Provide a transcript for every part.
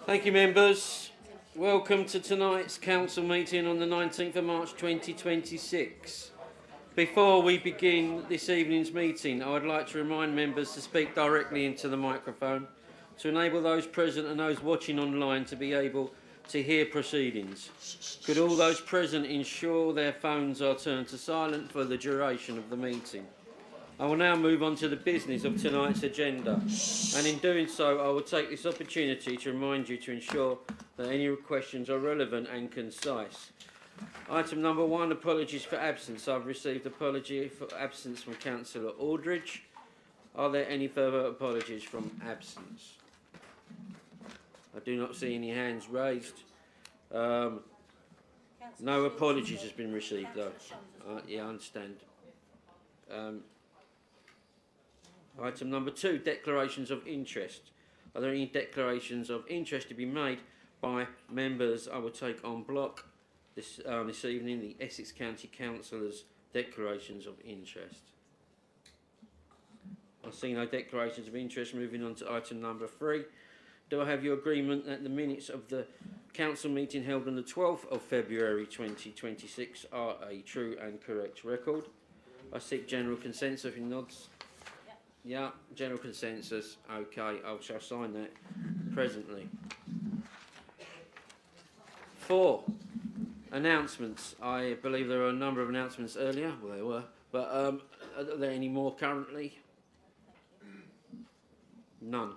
Thank you, members. Welcome to tonight's council meeting on the 19th of March 2026. Before we begin this evening's meeting, I would like to remind members to speak directly into the microphone to enable those present and those watching online to be able to hear proceedings. Could all those present ensure their phones are turned to silent for the duration of the meeting? I will now move on to the business of tonight's agenda, and in doing so I will take this opportunity to remind you to ensure that any questions are relevant and concise. Item number 1, apologies for absence. I've received apology for absence from Councillor Aldridge. Are there any further apologies from absence? I do not see any hands raised. No apologies has been received though. Yeah, I understand. Item number 2, declarations of interest. Are there any declarations of interest to be made by members? I will take on block this evening the Essex County Councillors' declarations of interest. I see no declarations of interest. Moving on to item number 3. Do I have your agreement that the minutes of the council meeting held on the 12th of February 2026 are a true and correct record? I seek general consensus. Nods. Yeah, general consensus. Okay, I shall sign that presently. 4, announcements. I believe there were a number of announcements earlier. Well, there were. But are there any more currently? None.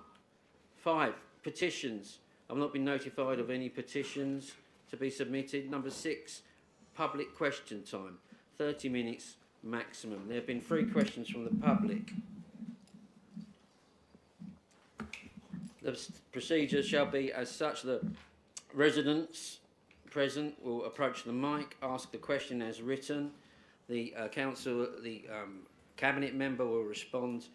5, petitions. I've not been notified of any petitions to be submitted. Number 6, public question time. 30 minutes maximum. There have been 3 questions from the public. The procedure shall be as such that residents present will approach the mic, ask the question as written. The cabinet member will respond,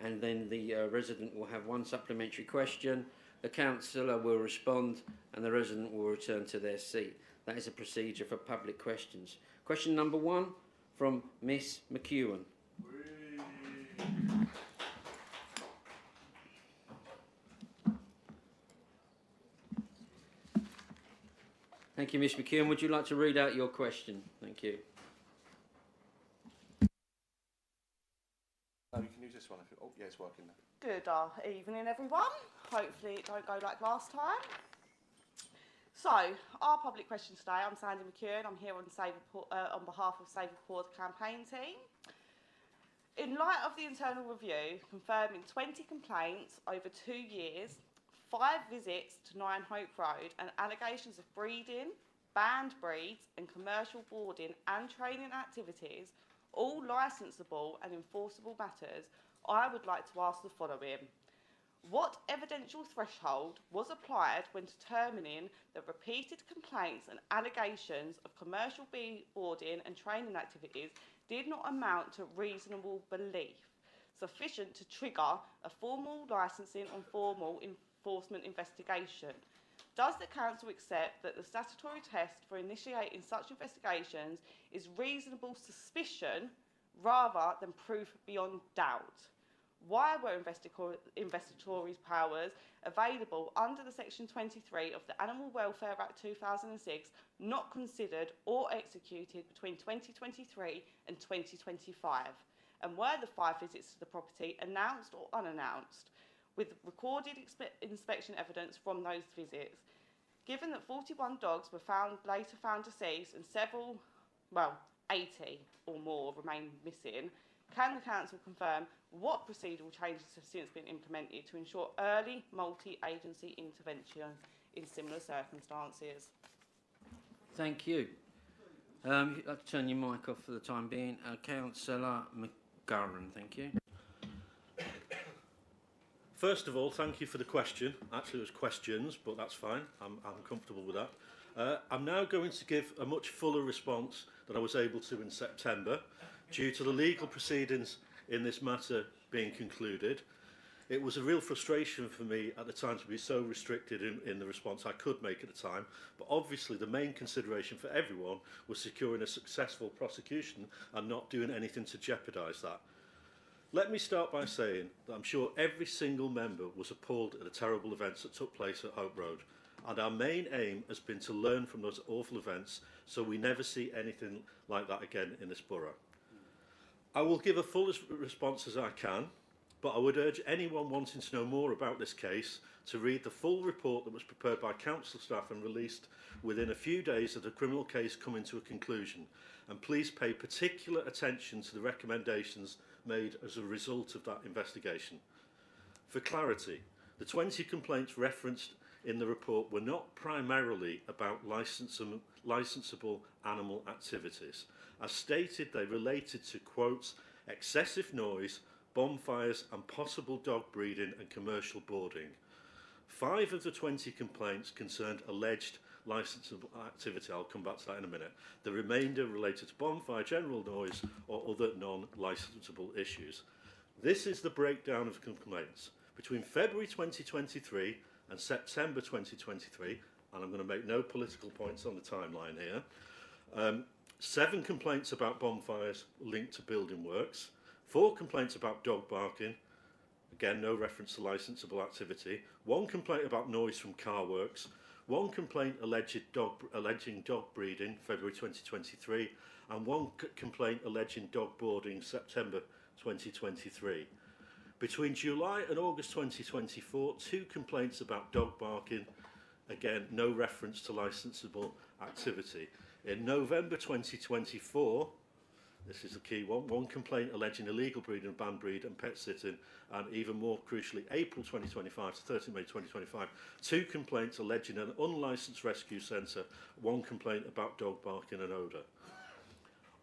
and then the resident will have 1 supplementary question. The councillor will respond, and the resident will return to their seat. That is a procedure for public questions. Question number 1 from Miss McEwen. Thank you, Ms McKeon. Would you like to read out your question? Thank you. No, you can use this one. Oh, yeah, it's working now. Good evening, everyone. Hopefully it don't go like last time. So, our public question today, I'm Sandy McKeon. I'm here on behalf of Save a Port campaign team. In light of the internal review confirming 20 complaints over 2 years, 5 visits to 9 Hope Road and allegations of breeding, banned breeds and commercial boarding and training activities, all licensable and enforceable matters, I would like to ask the following. What evidential threshold was applied when determining that repeated complaints and allegations of commercial boarding and training activities did not amount to reasonable belief, sufficient to trigger a formal licensing and formal enforcement investigation? Does the council accept that the statutory test for initiating such investigations is reasonable suspicion rather than proof beyond doubt? Why were investigatory powers available under the Section 23 of the Animal Welfare Act 2006 not considered or executed between 2023 and 2025? And were the 5 visits to the property announced or unannounced, with recorded inspection evidence from those visits? Given that 41 dogs were later found deceased and 80 or more remain missing, can the council confirm what procedural changes have since been implemented to ensure early multi-agency intervention in similar circumstances? Thank you. You'd like to turn your mic off for the time being. Councillor McGurran, thank you. First of all, thank you for the question. Actually, it was questions, but that's fine. I'm comfortable with that. I'm now going to give a much fuller response than I was able to in September, due to the legal proceedings in this matter being concluded. It was a real frustration for me at the time to be so restricted in the response I could make at the time, but obviously the main consideration for everyone was securing a successful prosecution and not doing anything to jeopardise that. Let me start by saying that I'm sure every single member was appalled at the terrible events that took place at Hope Road. and our main aim has been to learn from those awful events so we never see anything like that again in this borough. I will give a full response as I can, but I would urge anyone wanting to know more about this case to read the full report that was prepared by council staff and released within a few days of the criminal case coming to a conclusion, and please pay particular attention to the recommendations made as a result of that investigation. For clarity, the 20 complaints referenced in the report were not primarily about licensable animal activities. As stated, they related to, quotes, excessive noise, bonfires and possible dog breeding and commercial boarding. 5 of the 20 complaints concerned alleged licensable activity. I'll come back to that in a minute. The remainder related to bonfire, general noise or other non-licensable issues. This is the breakdown of complaints. Between February 2023 and September 2023, and I'm going to make no political points on the timeline here, 7 complaints about bonfires linked to building works, 4 complaints about dog barking, again no reference to licensable activity, 1 complaint about noise from car works, 1 complaint alleging dog breeding, February 2023, and 1 complaint alleging dog boarding, September 2023. Between July and August 2024, 2 complaints about dog barking, again no reference to licensable activity. In November 2024, this is the key one, 1 complaint alleging illegal breeding, banned breed and pet sitting, and even more crucially, April 2025 to 30 May 2025, 2 complaints alleging an unlicensed rescue centre, 1 complaint about dog barking and odour.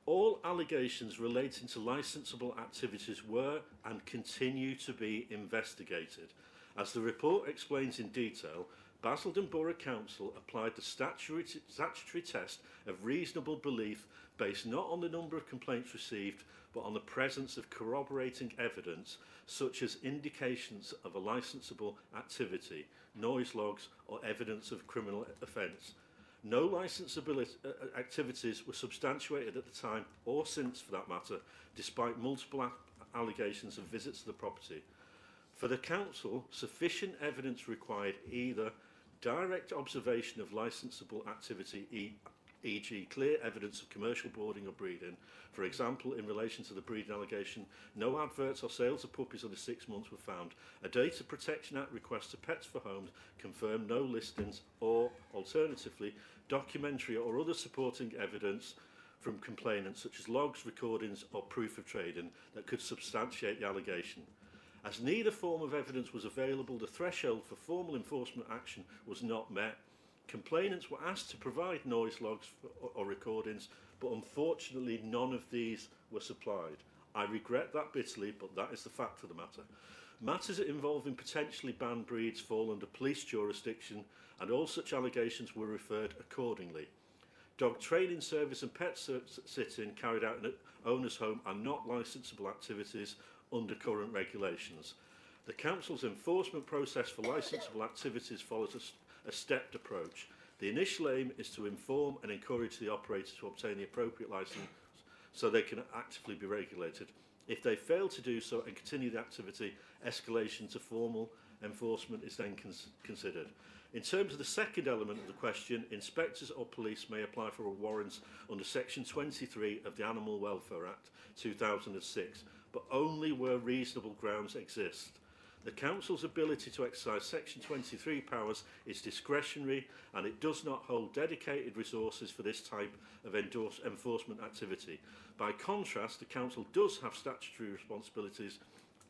All allegations relating to licensable activities were and continue to be investigated. As the report explains in detail, Basildon Borough Council applied the statutory test of reasonable belief based not on the number of complaints received, but on the presence of corroborating evidence, such as indications of a licensable activity, noise logs, or evidence of criminal offence. No licensable activities were substantiated at the time, or since for that matter, despite multiple allegations of visits to the property. For the Council, sufficient evidence required either direct observation of licensable activity, e.g. clear evidence of commercial boarding or breeding. For example, in relation to the breeding allegation, no adverts or sales of puppies under 6 months were found. A Data Protection Act request to Pets for Homes confirmed no listings, or alternatively, documentary or other supporting evidence from complainants such as logs, recordings or proof of trading that could substantiate the allegation. As neither form of evidence was available, the threshold for formal enforcement action was not met. Complainants were asked to provide noise logs or recordings, but unfortunately none of these were supplied. I regret that bitterly, but that is the fact of the matter. Matters involving potentially banned breeds fall under police jurisdiction, and all such allegations were referred accordingly. Dog training service and pet sitting carried out in an owner's home are not licensable activities under current regulations. The Council's enforcement process for licensable activities follows a stepped approach. The initial aim is to inform and encourage the operator to obtain the appropriate licence so they can actively be regulated. If they fail to do so and continue the activity, escalation to formal enforcement is then considered. In terms of the second element of the question, inspectors or police may apply for a warrant under Section 23 of the Animal Welfare Act 2006, but only where reasonable grounds exist. The Council's ability to exercise Section 23 powers is discretionary, and it does not hold dedicated resources for this type of enforcement activity. By contrast, the Council does have statutory responsibilities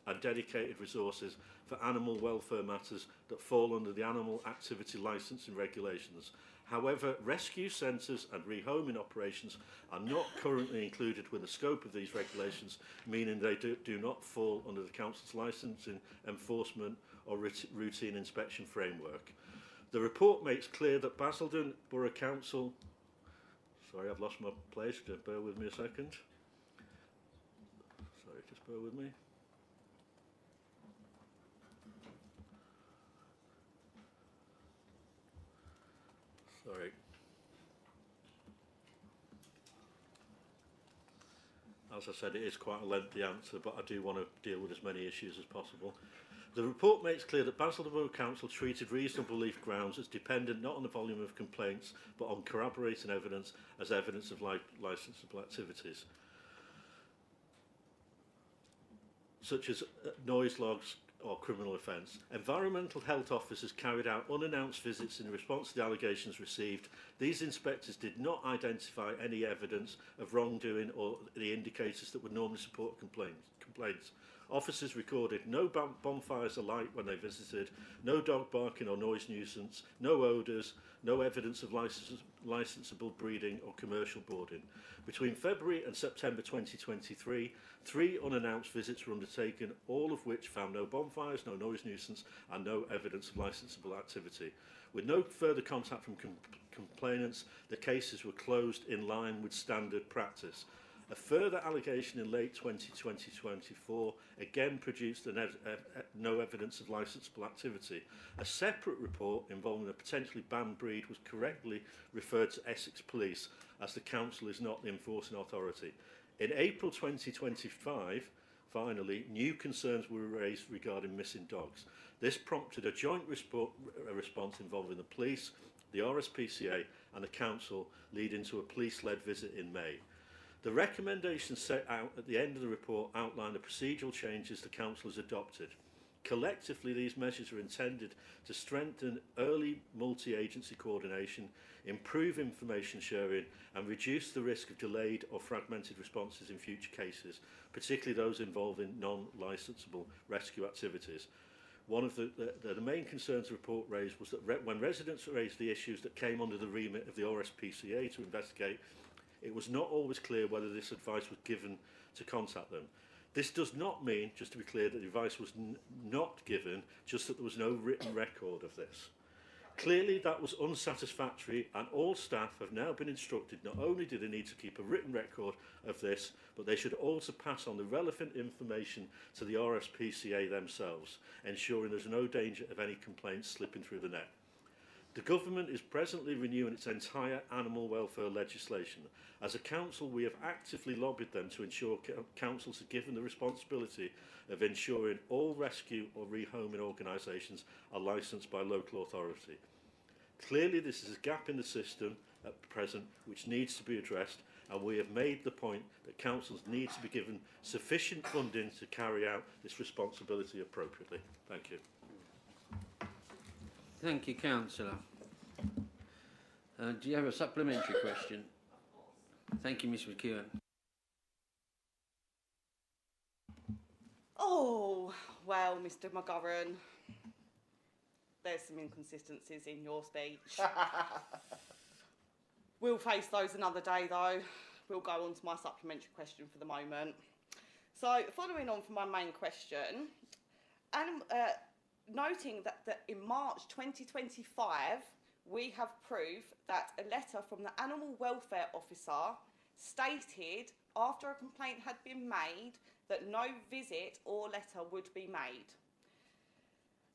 and dedicated resources for animal welfare matters that fall under the Animal Activity Licensing Regulations. However, rescue centres and rehoming operations are not currently included within the scope of these regulations, meaning they do not fall under the Council's licensing, enforcement or routine inspection framework. The report makes clear that Basildon Borough Council... Sorry, I've lost my place, just bear with me a second. Sorry, just bear with me. Sorry. as I said, it is quite a lengthy answer, but I do want to deal with as many issues as possible. The report makes clear that Basildon Borough Council treated reasonable belief grounds as dependent not on the volume of complaints, but on corroborating evidence as evidence of licensable activities, such as noise logs or criminal offence. Environmental health officers carried out unannounced visits in response to the allegations received. These inspectors did not identify any evidence of wrongdoing or the indicators that would normally support complaints. Officers recorded no bonfires alight when they visited, no dog barking or noise nuisance, no odours, no evidence of licensable breeding or commercial boarding. Between February and September 2023, 3 unannounced visits were undertaken, all of which found no bonfires, no noise nuisance and no evidence of licensable activity. With no further contact from complainants, the cases were closed in line with standard practice. A further allegation in late 2024 again produced no evidence of licensable activity. A separate report involving a potentially banned breed was correctly referred to Essex Police, as the council is not the enforcing authority. In April 2025, finally, new concerns were raised regarding missing dogs. This prompted a joint response involving the police, the RSPCA and the council, leading to a police-led visit in May. The recommendations set out at the end of the report outline the procedural changes the council has adopted. Collectively, these measures are intended to strengthen early multi-agency coordination, improve information sharing and reduce the risk of delayed or fragmented responses in future cases, particularly those involving non-licensable rescue activities. One of the main concerns the report raised was that when residents raised the issues that came under the remit of the RSPCA to investigate, it was not always clear whether this advice was given to contact them. This does not mean, just to be clear, that the advice was not given, just that there was no written record of this. Clearly, that was unsatisfactory, and all staff have now been instructed not only do they need to keep a written record of this, but they should also pass on the relevant information to the RSPCA themselves, ensuring there's no danger of any complaints slipping through the net. The government is presently renewing its entire animal welfare legislation. As a council, we have actively lobbied them to ensure councils are given the responsibility of ensuring all rescue or rehoming organisations are licensed by local authority. Clearly, this is a gap in the system at present which needs to be addressed, and we have made the point that councils need to be given sufficient funding to carry out this responsibility appropriately. Thank you. Thank you, Councillor. Do you have a supplementary question? Thank you, Ms McEwen. Oh, well, Mr McGovern, there's some inconsistencies in your speech. We'll face those another day, though. We'll go on to my supplementary question for the moment. So, following on from my main question, noting that in March 2025, we have proof that a letter from the Animal Welfare Officer stated, after a complaint had been made, that no visit or letter would be made.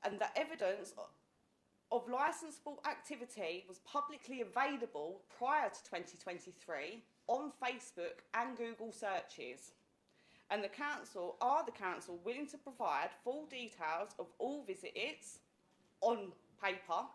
And that evidence of licensable activity was publicly available prior to 2023 on Facebook and Google searches. And the council willing to provide full details of all visits on paper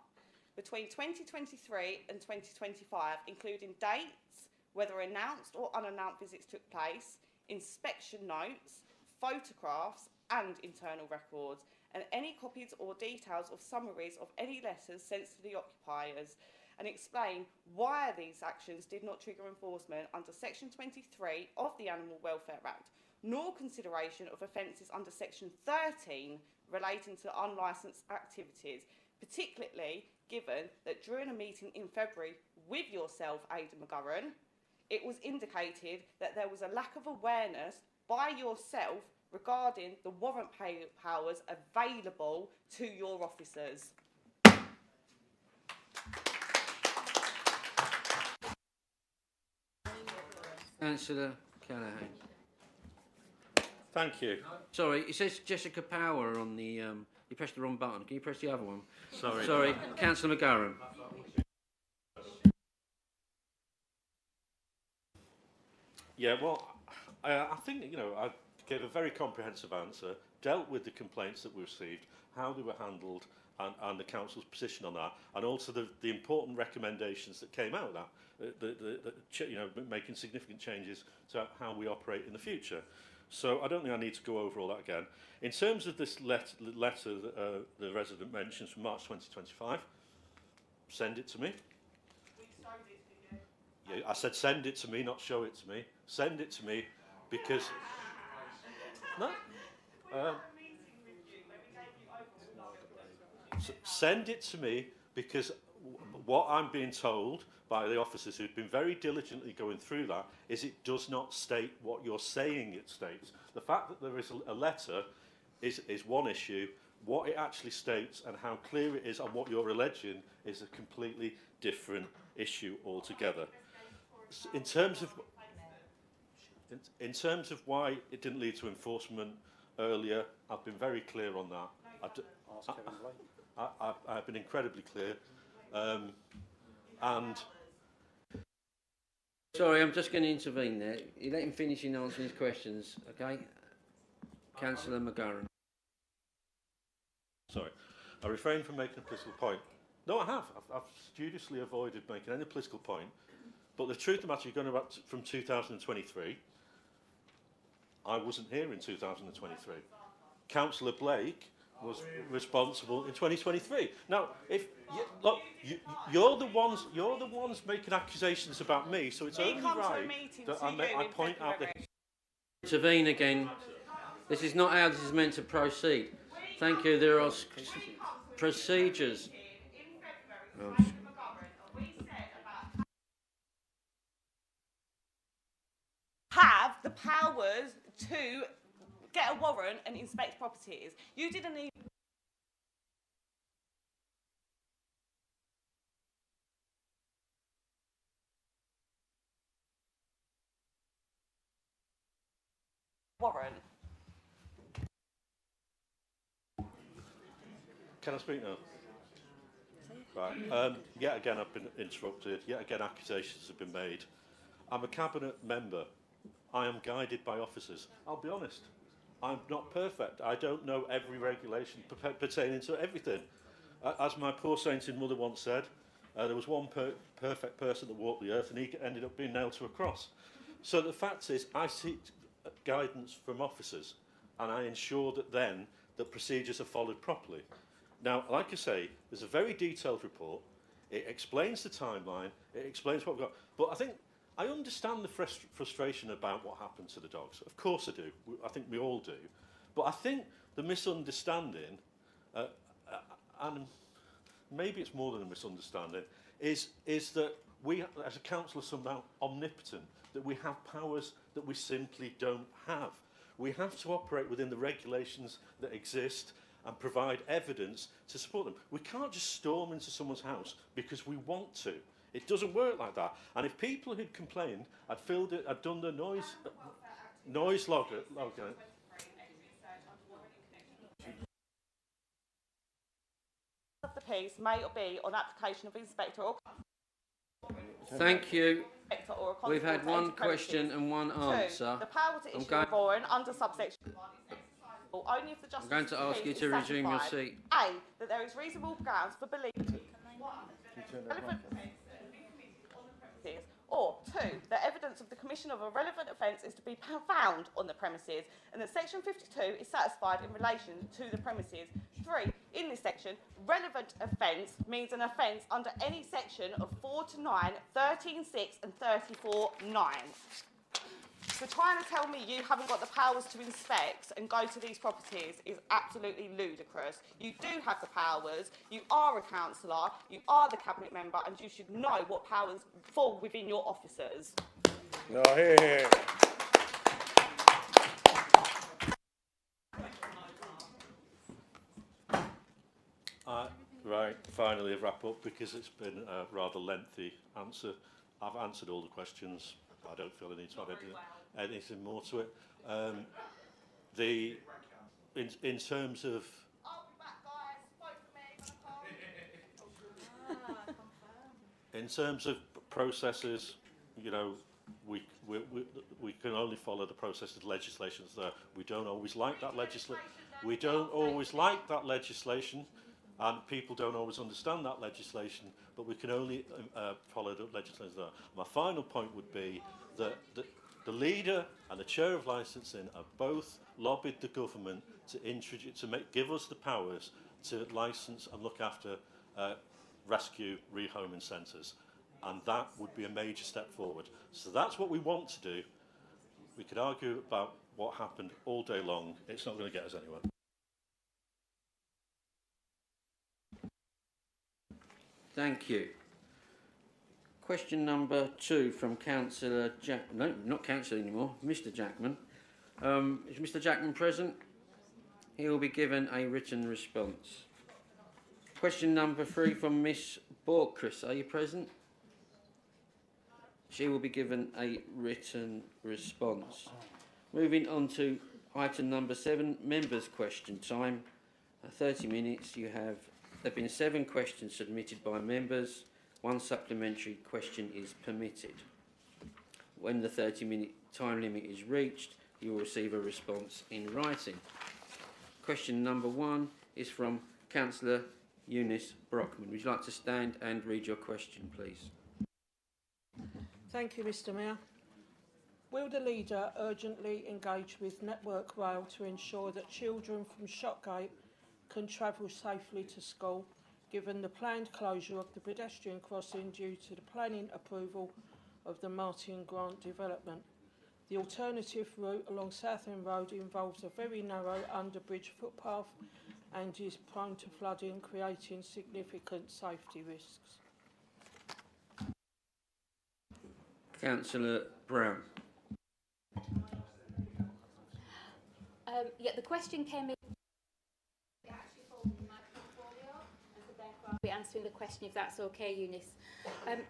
between 2023 and 2025, including dates, whether announced or unannounced visits took place, inspection notes, photographs and internal records, and any copies or details of summaries of any letters sent to the occupiers, and explain why these actions did not trigger enforcement under Section 23 of the Animal Welfare Act, nor consideration of offences under Section 13 relating to unlicensed activities, particularly given that during a meeting in February with yourself, Ada McGovern, it was indicated that there was a lack of awareness by yourself regarding the warrant powers available to your officers. Councillor Callaghan. Thank you. Sorry, it says Jessica Power on the... you pressed the wrong button. Can you press the other one? Sorry. Sorry, Councillor McGarren. Yeah, well, I think, you know, I gave a very comprehensive answer, dealt with the complaints that we received, how they were handled, and the council's position on that, and also the important recommendations that came out of that, you know, making significant changes to how we operate in the future. So I don't think I need to go over all that again. In terms of this letter that the resident mentions from March 2025, send it to me. Yeah, I said send it to me, not show it to me. Send it to me because... No? Send it to me because what I'm being told by the officers who've been very diligently going through that is it does not state what you're saying it states. The fact that there is a letter is one issue. What it actually states and how clear it is on what you're alleging is a completely different issue altogether. In terms of why it didn't lead to enforcement earlier, I've been very clear on that. I've been incredibly clear, and Sorry, I'm just going to intervene there. You let him finish in answering his questions, okay? Councillor McGurran. sorry, I refrain from making a political point. No, I have. I've studiously avoided making any political point. But the truth of the matter, you're going back from 2023. I wasn't here in 2023. Councillor Blake was responsible in 2023. Now, if you, look, you're the ones making accusations about me, so it's only right that I point out the... Intervene again. This is not how this is meant to proceed. Thank you. There are procedures. Have the powers to get a warrant and inspect properties. You didn't even... warrant. Can I speak now? Right. Yet again, I've been interrupted. Yet again, accusations have been made. I'm a cabinet member. I am guided by officers. I'll be honest. I'm not perfect. I don't know every regulation pertaining to everything. As my poor sainted mother once said, there was one perfect person that walked the earth and he ended up being nailed to a cross. So the fact is, I seek guidance from officers and I ensure that then that procedures are followed properly. Now, like I say, there's a very detailed report. It explains the timeline. It explains what we've got. But I think I understand the frustration about what happened to the dogs. Of course I do. I think we all do. But I think the misunderstanding, and maybe it's more than a misunderstanding, is that we, as a council, are somehow omnipotent, that we have powers that we simply don't have. We have to operate within the regulations that exist and provide evidence to support them. We can't just storm into someone's house because we want to. It doesn't work like that. And if people who'd complained had filled it, had done the noise logger, of the piece may be on application of inspector or... Thank you. Or a We've had one question and one answer. The power to issue a warrant under subsection... only if the justice... I'm going to ask you to resume your seat. A, that there is reasonable grounds for belief... Or 2, that evidence of the commission of a relevant offence is to be found on the premises and that section 52 is satisfied in relation to the premises. 3, in this section, relevant offence means an offence under any section of 4 to 9, 13.6 and 34.9. So trying to tell me you haven't got the powers to inspect and go to these properties is absolutely ludicrous. You do have the powers, you are a councillor, you are the cabinet member and you should know what powers fall within your officers. No, here. Right, finally a wrap up because it's been a rather lengthy answer. I've answered all the questions. I don't feel I need to add anything more to it. In terms of... I'll be back, guys. Vote for me. In terms of processes, you know, we can only follow the process of legislation that's there. We don't always like that legislation. We don't always like that legislation, and people don't always understand that legislation, but we can only follow the legislation there. My final point would be that the leader and the chair of licensing have both lobbied the government to give us the powers to license and look after rescue rehoming centres, and that would be a major step forward. So that's what we want to do. We could argue about what happened all day long. It's not going to get us anywhere. Thank you. Question number 2 from Councillor no, not Councillor anymore, Mr. Jackman. Is Mr. Jackman present? He will be given a written response. Question number 3 from Miss Borkris. Are you present? She will be given a written response. Moving on to item number 7, members' question time. 30 minutes. There have been 7 questions submitted by members. 1 supplementary question is permitted. When the 30-minute time limit is reached, you will receive a response in writing. Question number 1 is from Councillor Eunice Brockman. Would you like to stand and read your question, please? Thank you, Mr. Mayor. Will the leader urgently engage with Network Rail to ensure that children from Shotgate can travel safely to school, given the planned closure of the pedestrian crossing due to the planning approval of the Martin Grant development? The alternative route along Southend Road involves a very narrow underbridge footpath and is prone to flooding, creating significant safety risks. Councillor Brown. Yeah, the question came in. I'll be answering the question if that's okay, Eunice.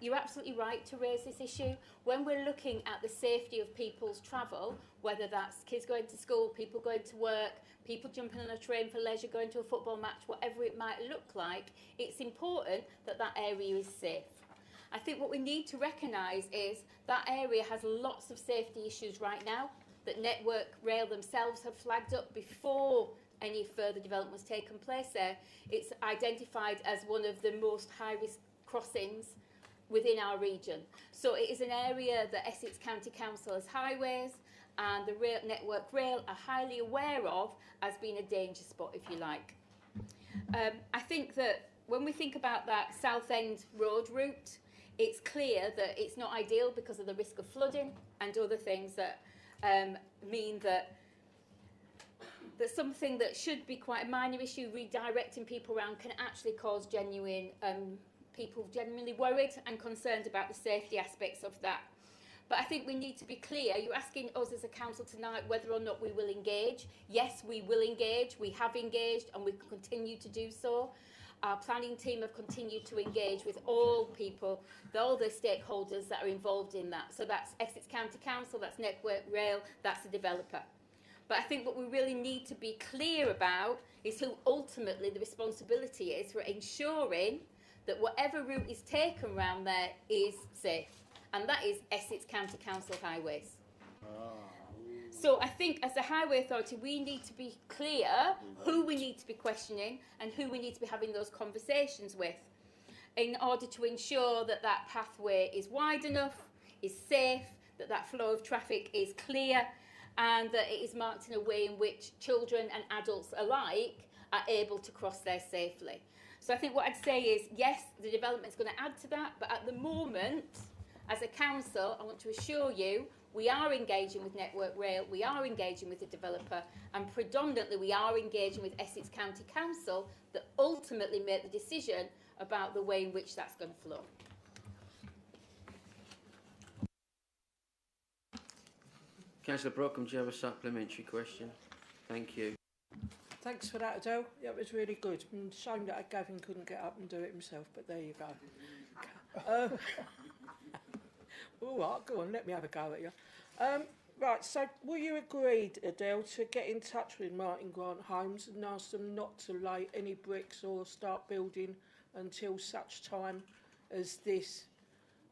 You're absolutely right to raise this issue. When we're looking at the safety of people's travel, whether that's kids going to school, people going to work, people jumping on a train for leisure, going to a football match, whatever it might look like, it's important that that area is safe. I think what we need to recognise is that area has lots of safety issues right now that Network Rail themselves have flagged up before any further development was taken place there. It's identified as one of the most high-risk crossings within our region. So it is an area that Essex County Council as highways and the Network Rail are highly aware of as being a danger spot, if you like. I think that when we think about that Southend Road route, it's clear that it's not ideal because of the risk of flooding and other things that mean that something that should be quite a minor issue, redirecting people around, can actually cause people genuinely worried and concerned about the safety aspects of that. But I think we need to be clear. You're asking us as a council tonight whether or not we will engage. Yes, we will engage. We have engaged and we continue to do so. Our planning team have continued to engage with all people, all the stakeholders that are involved in that. So that's Essex County Council, that's Network Rail, that's the developer. But I think what we really need to be clear about is who ultimately the responsibility is for ensuring that whatever route is taken around there is safe. And that is Essex County Council Highways. So I think as a highway authority, we need to be clear who we need to be questioning and who we need to be having those conversations with in order to ensure that that pathway is wide enough, is safe, that that flow of traffic is clear, and that it is marked in a way in which children and adults alike are able to cross there safely. So I think what I'd say is, yes, the development is going to add to that, but at the moment, as a council, I want to assure you, we are engaging with Network Rail, we are engaging with the developer, and predominantly we are engaging with Essex County Council that ultimately make the decision about the way in which that's going to flow. Councillor Brockham, do you have a supplementary question? Thank you. Thanks for that, Adele. Yeah, it was really good. Shame that Gavin couldn't get up and do it himself, but there you go. All right, go on, let me have a go at you. Right, so will you agree, Adele, to get in touch with Martin Grant Homes and ask them not to lay any bricks or start building until such time as this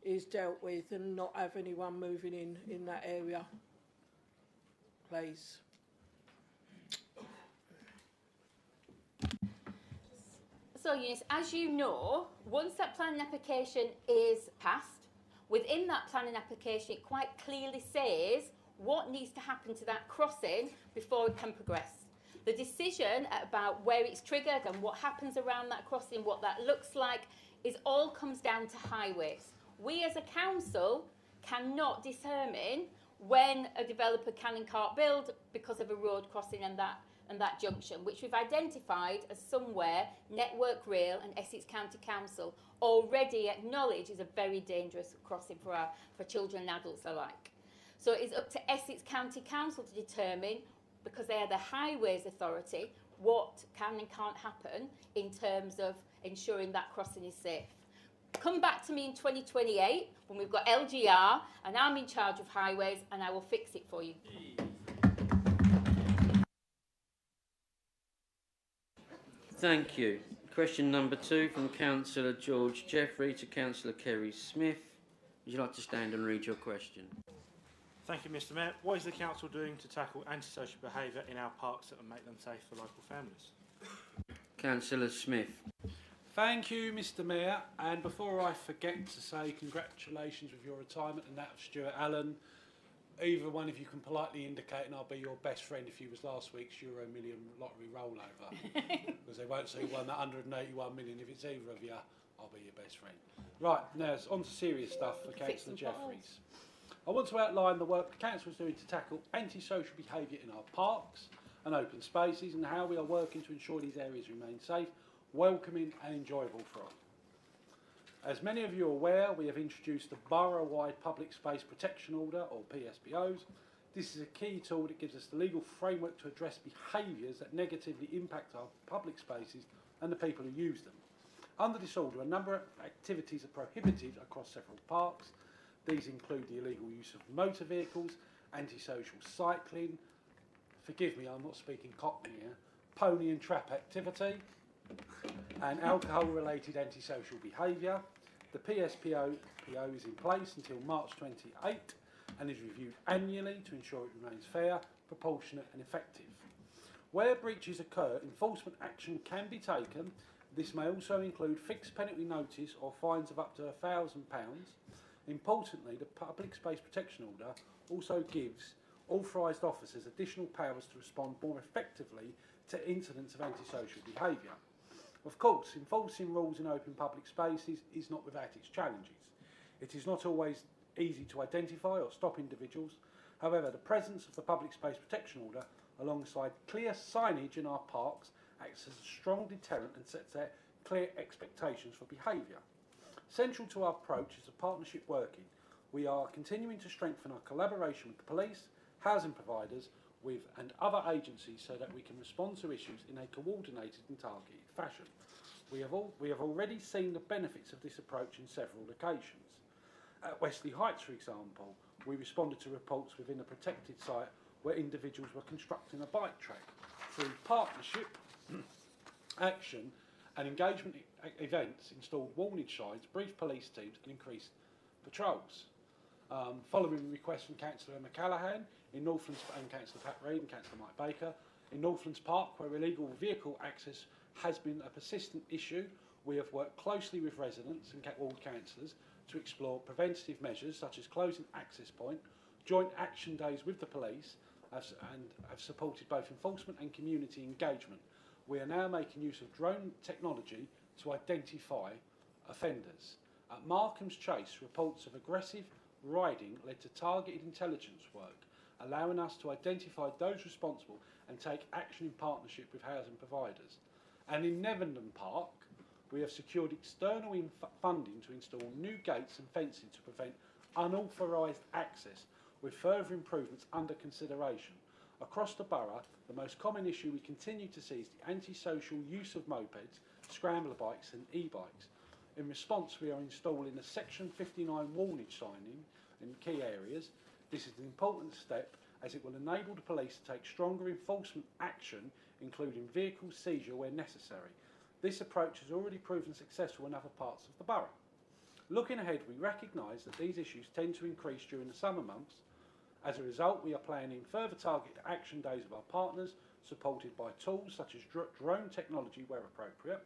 is dealt with and not have anyone moving in that area, please. So, Eunice, as you know, once that planning application is passed, within that planning application it quite clearly says what needs to happen to that crossing before it can progress. The decision about where it's triggered and what happens around that crossing, what that looks like, all comes down to highways. We as a council cannot determine when a developer can and can't build because of a road crossing and that junction, which we've identified as somewhere Network Rail and Essex County Council already acknowledge is a very dangerous crossing for children and adults alike. So it's up to Essex County Council to determine, because they are the highways authority, what can and can't happen in terms of ensuring that crossing is safe. Come back to me in 2028 when we've got LGR and I'm in charge of highways, and I will fix it for you. Thank you. Question number 2 from Councillor George Jeffrey to Councillor Kerry Smith. Would you like to stand and read your question? Thank you, Mr. Mayor. What is the council doing to tackle antisocial behaviour in our parks that will make them safe for local families? Councillor Smith. Thank you, Mr. Mayor. And before I forget to say congratulations with your retirement and that of Stuart Allen, either one of you can politely indicate, and I'll be your best friend if you was last week's Euro Million lottery rollover, because they won't say you won that 181 million. If it's either of you, I'll be your best friend. Right, now it's on to serious stuff for Councillor Jeffries. I want to outline the work the council is doing to tackle antisocial behaviour in our parks and open spaces, and how we are working to ensure these areas remain safe, welcoming and enjoyable for all. As many of you are aware, we have introduced the Borough-wide Public Space Protection Order, or PSPOs. This is a key tool that gives us the legal framework to address behaviours that negatively impact our public spaces and the people who use them. Under this order, a number of activities are prohibited across several parks. These include the illegal use of motor vehicles, antisocial cycling, forgive me, I'm not speaking Cockney here, pony and trap activity, and alcohol-related antisocial behaviour. The PSPO is in place until March 28 and is reviewed annually to ensure it remains fair, proportionate and effective. Where breaches occur, enforcement action can be taken. This may also include fixed penalty notice or fines of up to £1,000. Importantly, the Public Space Protection Order also gives authorised officers additional powers to respond more effectively to incidents of antisocial behaviour. Of course, enforcing rules in open public spaces is not without its challenges. It is not always easy to identify or stop individuals. However, the presence of the Public Space Protection Order alongside clear signage in our parks acts as a strong deterrent and sets out clear expectations for behaviour. Central to our approach is a partnership working. We are continuing to strengthen our collaboration with the police, housing providers, and other agencies so that we can respond to issues in a coordinated and targeted fashion. We have already seen the benefits of this approach in several locations. At Wesley Heights, for example, we responded to reports within a protected site where individuals were constructing a bike track. Through partnership, action and engagement events, installed warnage signs, briefed police teams and increased patrols. Following requests from Councillor Emma Callaghan in Northlands and Councillor Pat Reid and Councillor Mike Baker, in Northlands Park, where illegal vehicle access has been a persistent issue, we have worked closely with residents and ward councillors to explore preventative measures such as closing access point, joint action days with the police, and have supported both enforcement and community engagement. We are now making use of drone technology to identify offenders. At Markham's Chase, reports of aggressive riding led to targeted intelligence work, allowing us to identify those responsible and take action in partnership with housing providers. And in Nevenden Park, we have secured external funding to install new gates and fencing to prevent unauthorised access, with further improvements under consideration. Across the borough, the most common issue we continue to see is the antisocial use of mopeds, scrambler bikes and e-bikes. In response, we are installing a Section 59 warnage signing in key areas. This is an important step as it will enable the police to take stronger enforcement action, including vehicle seizure where necessary. This approach has already proven successful in other parts of the borough. Looking ahead, we recognise that these issues tend to increase during the summer months. As a result, we are planning further targeted action days with our partners, supported by tools such as drone technology where appropriate.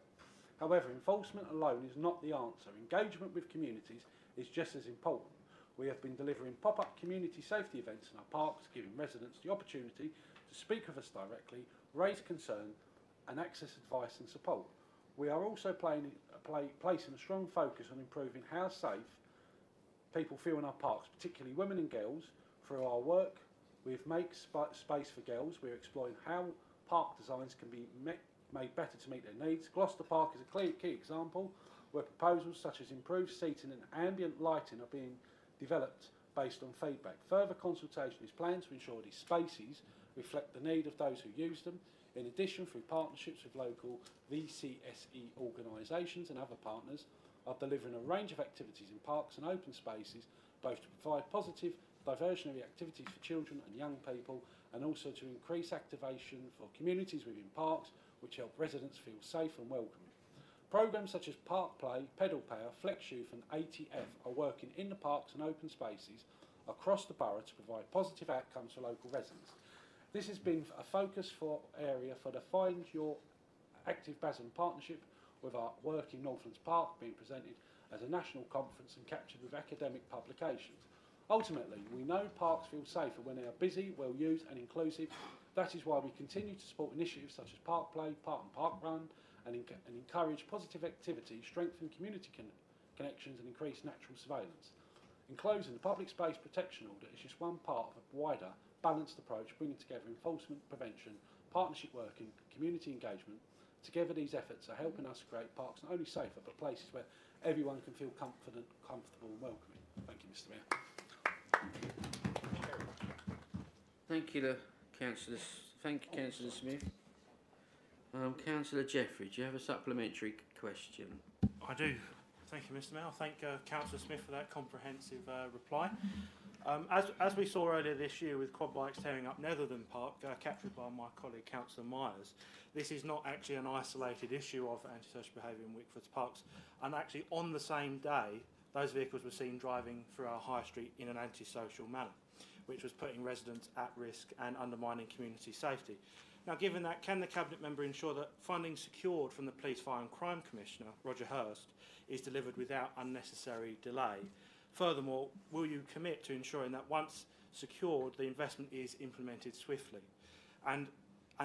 However, enforcement alone is not the answer. Engagement with communities is just as important. We have been delivering pop-up community safety events in our parks, giving residents the opportunity to speak with us directly, raise concern and access advice and support. We are also placing a strong focus on improving how safe people feel in our parks, particularly women and girls. Through our work with Make Space for Girls, we're exploring how park designs can be made better to meet their needs. Gloucester Park is a key example where proposals such as improved seating and ambient lighting are being developed based on feedback. Further consultation is planned to ensure these spaces reflect the need of those who use them. In addition, through partnerships with local VCSE organisations and other partners, are delivering a range of activities in parks and open spaces, both to provide positive diversionary activities for children and young people, and also to increase activation for communities within parks, which help residents feel safe and welcome. Programmes such as Park Play, Pedal Power, Flex Youth and ATF are working in the parks and open spaces across the borough to provide positive outcomes for local residents. This has been a focus area for the Find Your Active Basildon partnership, with our work in Northlands Park being presented as a national conference and captured with academic publications. Ultimately, we know parks feel safer when they are busy, well used and inclusive. That is why we continue to support initiatives such as Park Play, Park and Park Run, and encourage positive activity, strengthen community connections and increase natural surveillance. In closing, the Public Space Protection Order is just one part of a wider, balanced approach bringing together enforcement, prevention, partnership working, community engagement. Together these efforts are helping us create parks not only safer but places where everyone can feel confident, comfortable and welcoming. Thank you, Mr Mayor. Thank you, Councillor. Thank you, Councillor Smith. Councillor Jeffrey, do you have a supplementary question? I do. Thank you, Mr Mayor. I thank Councillor Smith for that comprehensive reply. As we saw earlier this year with quad bikes tearing up Netherden Park, captured by my colleague Councillor Myers, this is not actually an isolated issue of antisocial behaviour in Wickford's parks, and actually on the same day those vehicles were seen driving through our high street in an antisocial manner, which was putting residents at risk and undermining community safety. Now, given that, can the Cabinet Member ensure that funding secured from the Police, Fire and Crime Commissioner, Roger Hurst, is delivered without unnecessary delay? Furthermore, will you commit to ensuring that once secured, the investment is implemented swiftly, and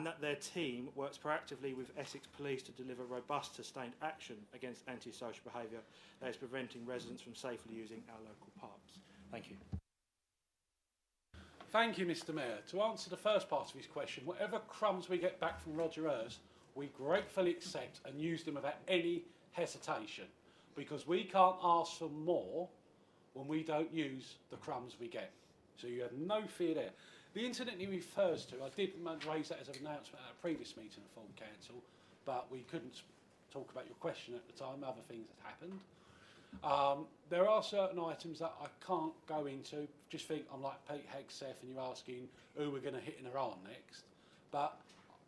that their team works proactively with Essex Police to deliver robust, sustained action against antisocial behaviour that is preventing residents from safely using our local parks? Thank you. Thank you, Mr Mayor. To answer the first part of his question, whatever crumbs we get back from Roger Hurst, we gratefully accept and use them without any hesitation, because we can't ask for more when we don't use the crumbs we get. So you have no fear there. The incident he refers to, I did raise that as an announcement at a previous meeting of full council, but we couldn't talk about your question at the time, other things had happened. There are certain items that I can't go into. Just think I'm like Pete Hegseth and you're asking who we're going to hit in Iran next. But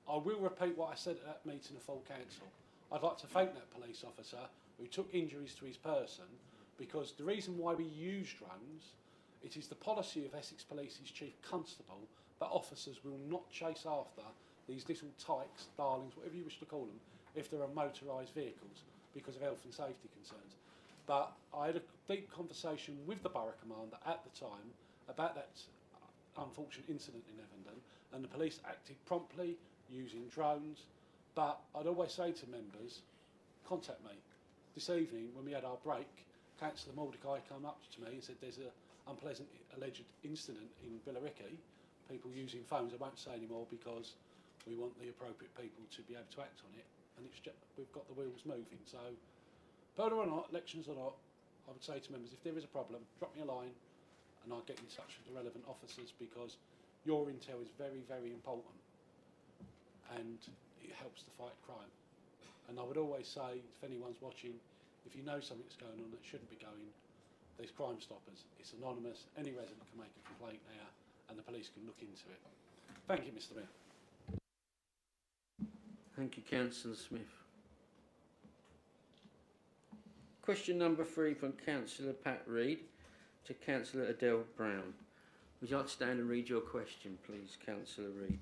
I will repeat what I said at that meeting of full council. I'd like to thank that police officer who took injuries to his person, because the reason why we use drones, it is the policy of Essex Police's Chief Constable that officers will not chase after these little tykes, darlings, whatever you wish to call them, if they're on motorised vehicles, because of health and safety concerns. But I had a deep conversation with the Borough Commander at the time about that unfortunate incident in Evendon, and the police acted promptly using drones. But I'd always say to members, contact me. This evening, when we had our break, Councillor Mordecai came up to me and said there's an unpleasant alleged incident in Billericay, people using phones. I won't say anymore because we want the appropriate people to be able to act on it, and it's just, we've got the wheels moving. So, whether or not, elections or not, I would say to members, if there is a problem, drop me a line and I'll get in touch with the relevant officers, because your intel is very, very important and it helps to fight crime. And I would always say, if anyone's watching, if you know something's going on that shouldn't be going, there's Crime Stoppers. It's anonymous. Any resident can make a complaint there and the police can look into it. Thank you, Mr Mayor. Thank you, Councillor Smith. Question number 3 from Councillor Pat Reid to Councillor Adele Brown. Would you like to stand and read your question, please, Councillor Reid?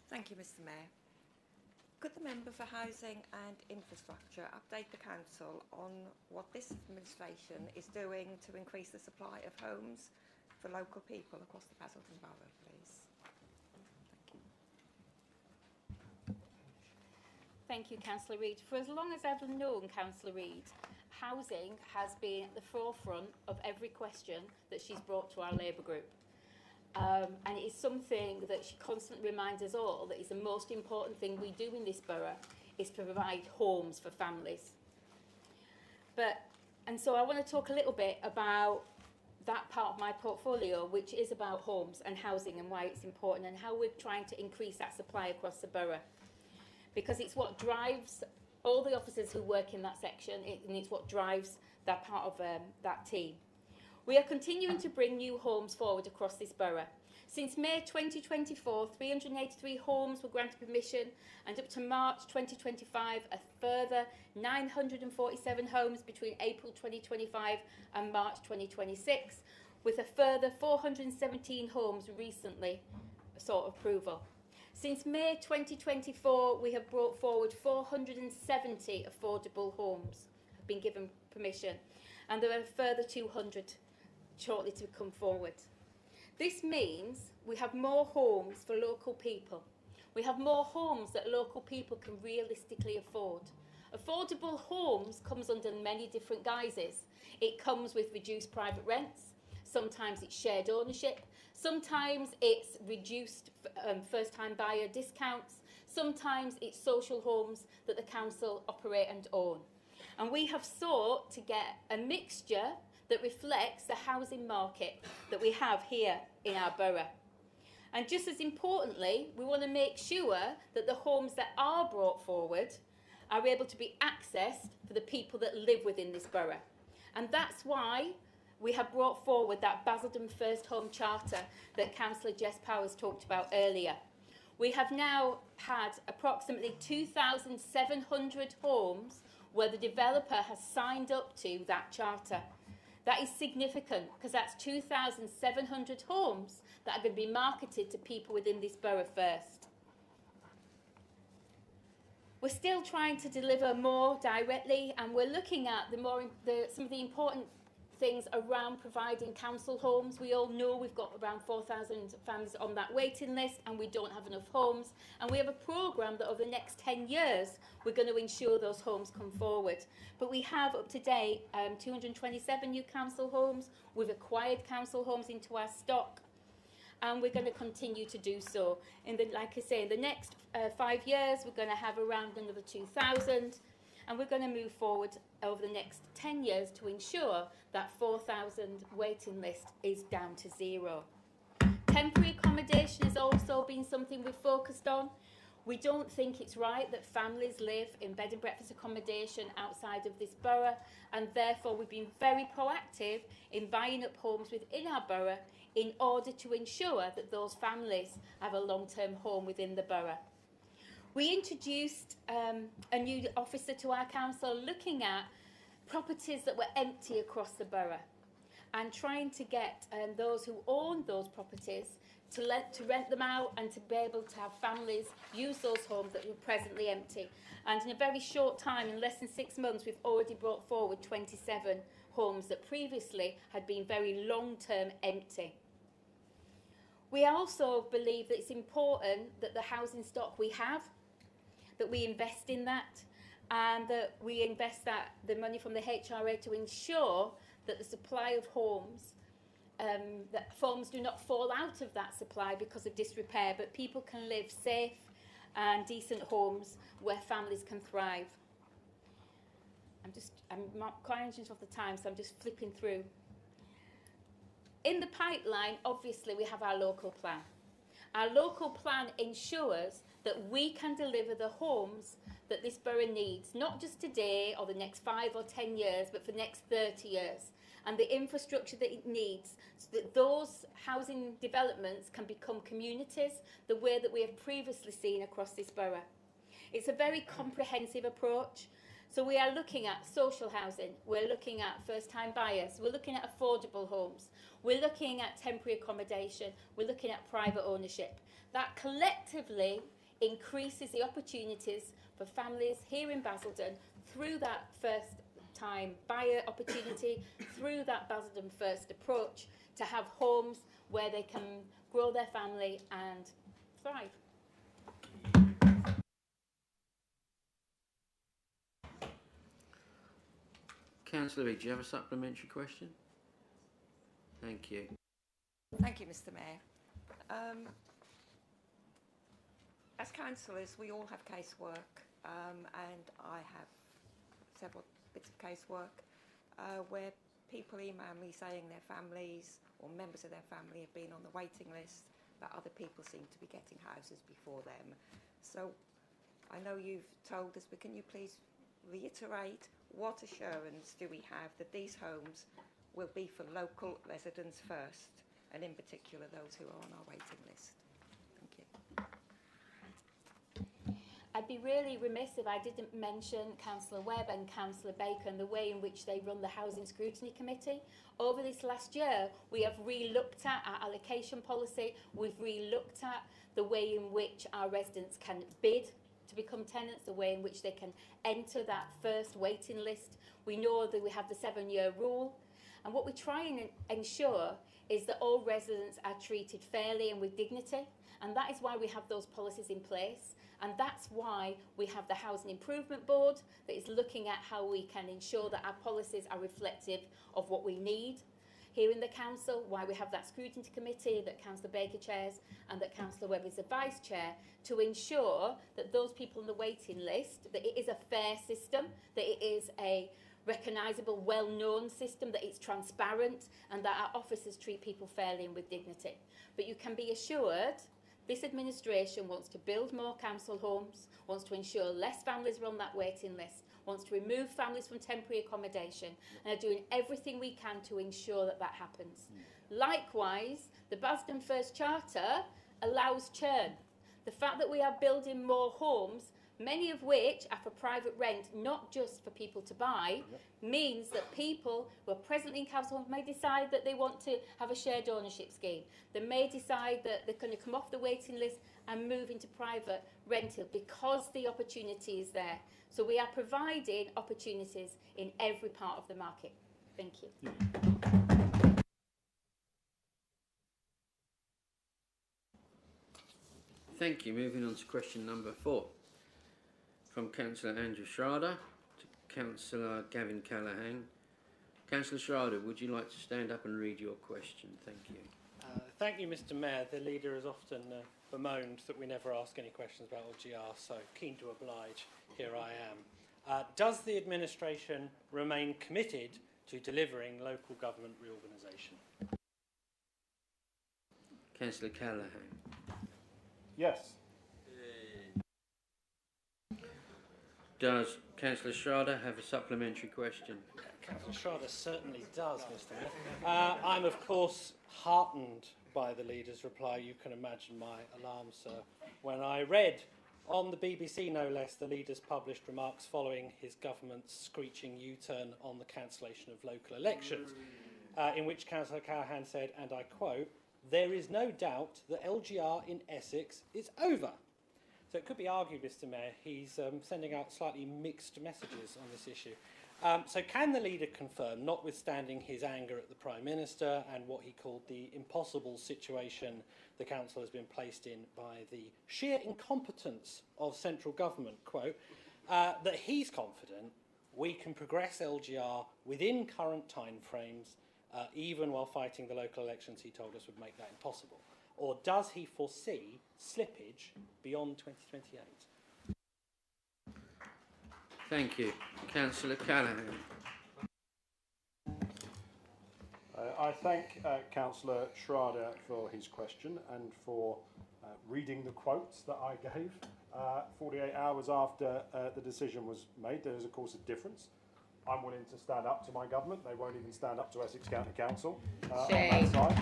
Thank you, Mr. Mayor. Could the Member for Housing and Infrastructure update the Council on what this administration is doing to increase the supply of homes for local people across the Basildon Borough, please? Thank you, Councillor Reid. For as long as I've known Councillor Reid, housing has been at the forefront of every question that she's brought to our Labour group. And it is something that she constantly reminds us all that is the most important thing we do in this borough, is to provide homes for families. And so I want to talk a little bit about that part of my portfolio, which is about homes and housing and why it's important and how we're trying to increase that supply across the borough. Because it's what drives all the officers who work in that section, and it's what drives that part of that team. We are continuing to bring new homes forward across this borough. Since May 2024, 383 homes were granted permission, and up to March 2025, a further 947 homes between April 2025 and March 2026, with a further 417 homes recently sought approval. Since May 2024, we have brought forward 470 affordable homes have been given permission, and there are a further 200 shortly to come forward. This means we have more homes for local people. We have more homes that local people can realistically afford. Affordable homes comes under many different guises. It comes with reduced private rents. Sometimes it's shared ownership. Sometimes it's reduced first-time buyer discounts. Sometimes it's social homes that the council operate and own. And we have sought to get a mixture that reflects the housing market that we have here in our borough. And just as importantly, we want to make sure that the homes that are brought forward are able to be accessed for the people that live within this borough. And that's why we have brought forward that Basildon First Home Charter that Councillor Jess Powers talked about earlier. We have now had approximately 2,700 homes where the developer has signed up to that charter. That is significant because that's 2,700 homes that are going to be marketed to people within this borough first. We're still trying to deliver more directly, and we're looking at some of the important things around providing council homes. We all know we've got around 4,000 families on that waiting list and we don't have enough homes, and we have a programme that over the next 10 years we're going to ensure those homes come forward. But we have up to date 227 new council homes. We've acquired council homes into our stock, and we're going to continue to do so. Like I say, in the next 5 years we're going to have around another 2,000, and we're going to move forward over the next 10 years to ensure that 4,000 waiting list is down to 0. Temporary accommodation has also been something we've focused on. We don't think it's right that families live in bed and breakfast accommodation outside of this borough, and therefore we've been very proactive in buying up homes within our borough in order to ensure that those families have a long-term home within the borough. We introduced a new officer to our council looking at properties that were empty across the borough and trying to get those who own those properties to rent them out and to be able to have families use those homes that were presently empty. And in a very short time, in less than 6 months, we've already brought forward 27 homes that previously had been very long-term empty. We also believe that it's important that the housing stock we have, that we invest in that, and that we invest the money from the HRA to ensure that the supply of homes, that homes do not fall out of that supply because of disrepair, but people can live safe and decent homes where families can thrive. I'm conscious of the time, so I'm just flipping through. In the pipeline, obviously, we have our local plan. Our local plan ensures that we can deliver the homes that this borough needs, not just today or the next 5 or 10 years, but for the next 30 years, and the infrastructure that it needs so that those housing developments can become communities the way that we have previously seen across this borough. It's a very comprehensive approach. So we are looking at social housing, we're looking at first-time buyers, we're looking at affordable homes, we're looking at temporary accommodation, we're looking at private ownership. That collectively increases the opportunities for families here in Basildon through that first-time buyer opportunity, through that Basildon First approach, to have homes where they can grow their family and thrive. Councillor Reid, do you have a supplementary question? Thank you. Thank you, Mr. Mayor. As councillors, we all have casework, and I have several bits of casework where people email me saying their families or members of their family have been on the waiting list, but other people seem to be getting houses before them. So I know you've told us, but can you please reiterate what assurance do we have that these homes will be for local residents first, and in particular those who are on our waiting list? Thank you. I'd be really remiss if I didn't mention Councillor Webb and Councillor Baker and the way in which they run the Housing Scrutiny Committee. Over this last year, we have re-looked at our allocation policy, we've re-looked at the way in which our residents can bid to become tenants, the way in which they can enter that first waiting list. We know that we have the 7-year rule, and what we try and ensure is that all residents are treated fairly and with dignity, and that is why we have those policies in place, and that's why we have the Housing Improvement Board that is looking at how we can ensure that our policies are reflective of what we need here in the council, why we have that scrutiny committee that Councillor Baker chairs and that Councillor Webb is the vice chair, to ensure that those people on the waiting list, that it is a fair system, that it is a recognisable, well-known system, that it's transparent, and that our officers treat people fairly and with dignity. But you can be assured this administration wants to build more council homes, wants to ensure less families are on that waiting list, wants to remove families from temporary accommodation, and are doing everything we can to ensure that that happens. Likewise, the Basildon First Charter allows churn. The fact that we are building more homes, many of which are for private rent, not just for people to buy, means that people who are presently in council homes may decide that they want to have a shared ownership scheme. They may decide that they're going to come off the waiting list and move into private rental because the opportunity is there. So we are providing opportunities in every part of the market. Thank you. Thank you. Moving on to question number 4. From Councillor Andrew Schrader to Councillor Gavin Callaghan. Councillor Schrader, would you like to stand up and read your question? Thank you. Thank you, Mr. Mayor. The leader has often bemoaned that we never ask any questions about LGR, so keen to oblige. Here I am. Does the administration remain committed to delivering local government reorganisation? Councillor Callaghan. Yes. Does Councillor Schrader have a supplementary question? Councillor Schrader certainly does, Mr. Mayor. I'm, of course, heartened by the leader's reply. You can imagine my alarm, sir, when I read on the BBC, no less, the leader's published remarks following his government's screeching U-turn on the cancellation of local elections, in which Councillor Callaghan said, and I quote, "There is no doubt that LGR in Essex is over." So it could be argued, Mr. Mayor, he's sending out slightly mixed messages on this issue. So can the leader confirm, notwithstanding his anger at the Prime Minister and what he called the impossible situation the council has been placed in by the sheer incompetence of central government, quote, that he's confident we can progress LGR within current timeframes, even while fighting the local elections he told us would make that impossible? Or does he foresee slippage beyond 2028? Thank you. Councillor Callaghan. I thank Councillor Schrader for his question and for reading the quotes that I gave. 48 hours after the decision was made, there is of course a difference. I'm willing to stand up to my government. They won't even stand up to Essex County Council on that side.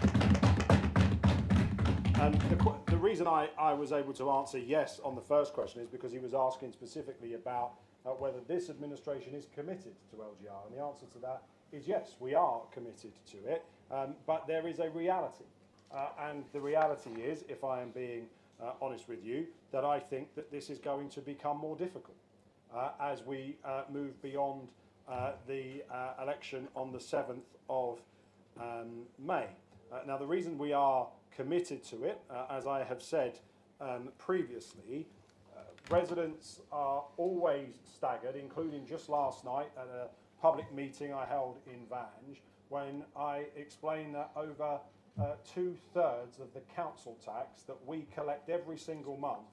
The reason I was able to answer yes on the first question is because he was asking specifically about whether this administration is committed to LGR, and the answer to that is yes, we are committed to it, but there is a reality, and the reality is, if I am being honest with you, that I think that this is going to become more difficult as we move beyond the election on the 7th of May. Now, the reason we are committed to it, as I have said previously, residents are always staggered, including just last night at a public meeting I held in Vange, when I explained that over 2/3 of the council tax that we collect every single month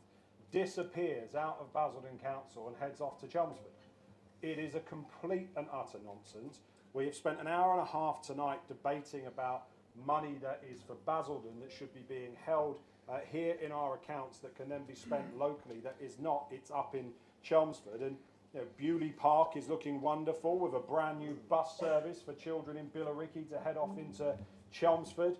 disappears out of Basildon Council and heads off to Chelmsford. It is a complete and utter nonsense. We have spent an hour and a half tonight debating about money that is for Basildon that should be being held here in our accounts that can then be spent locally. That is not, it's up in Chelmsford. And you know, Bewley Park is looking wonderful with a brand new bus service for children in Billericay to head off into Chelmsford.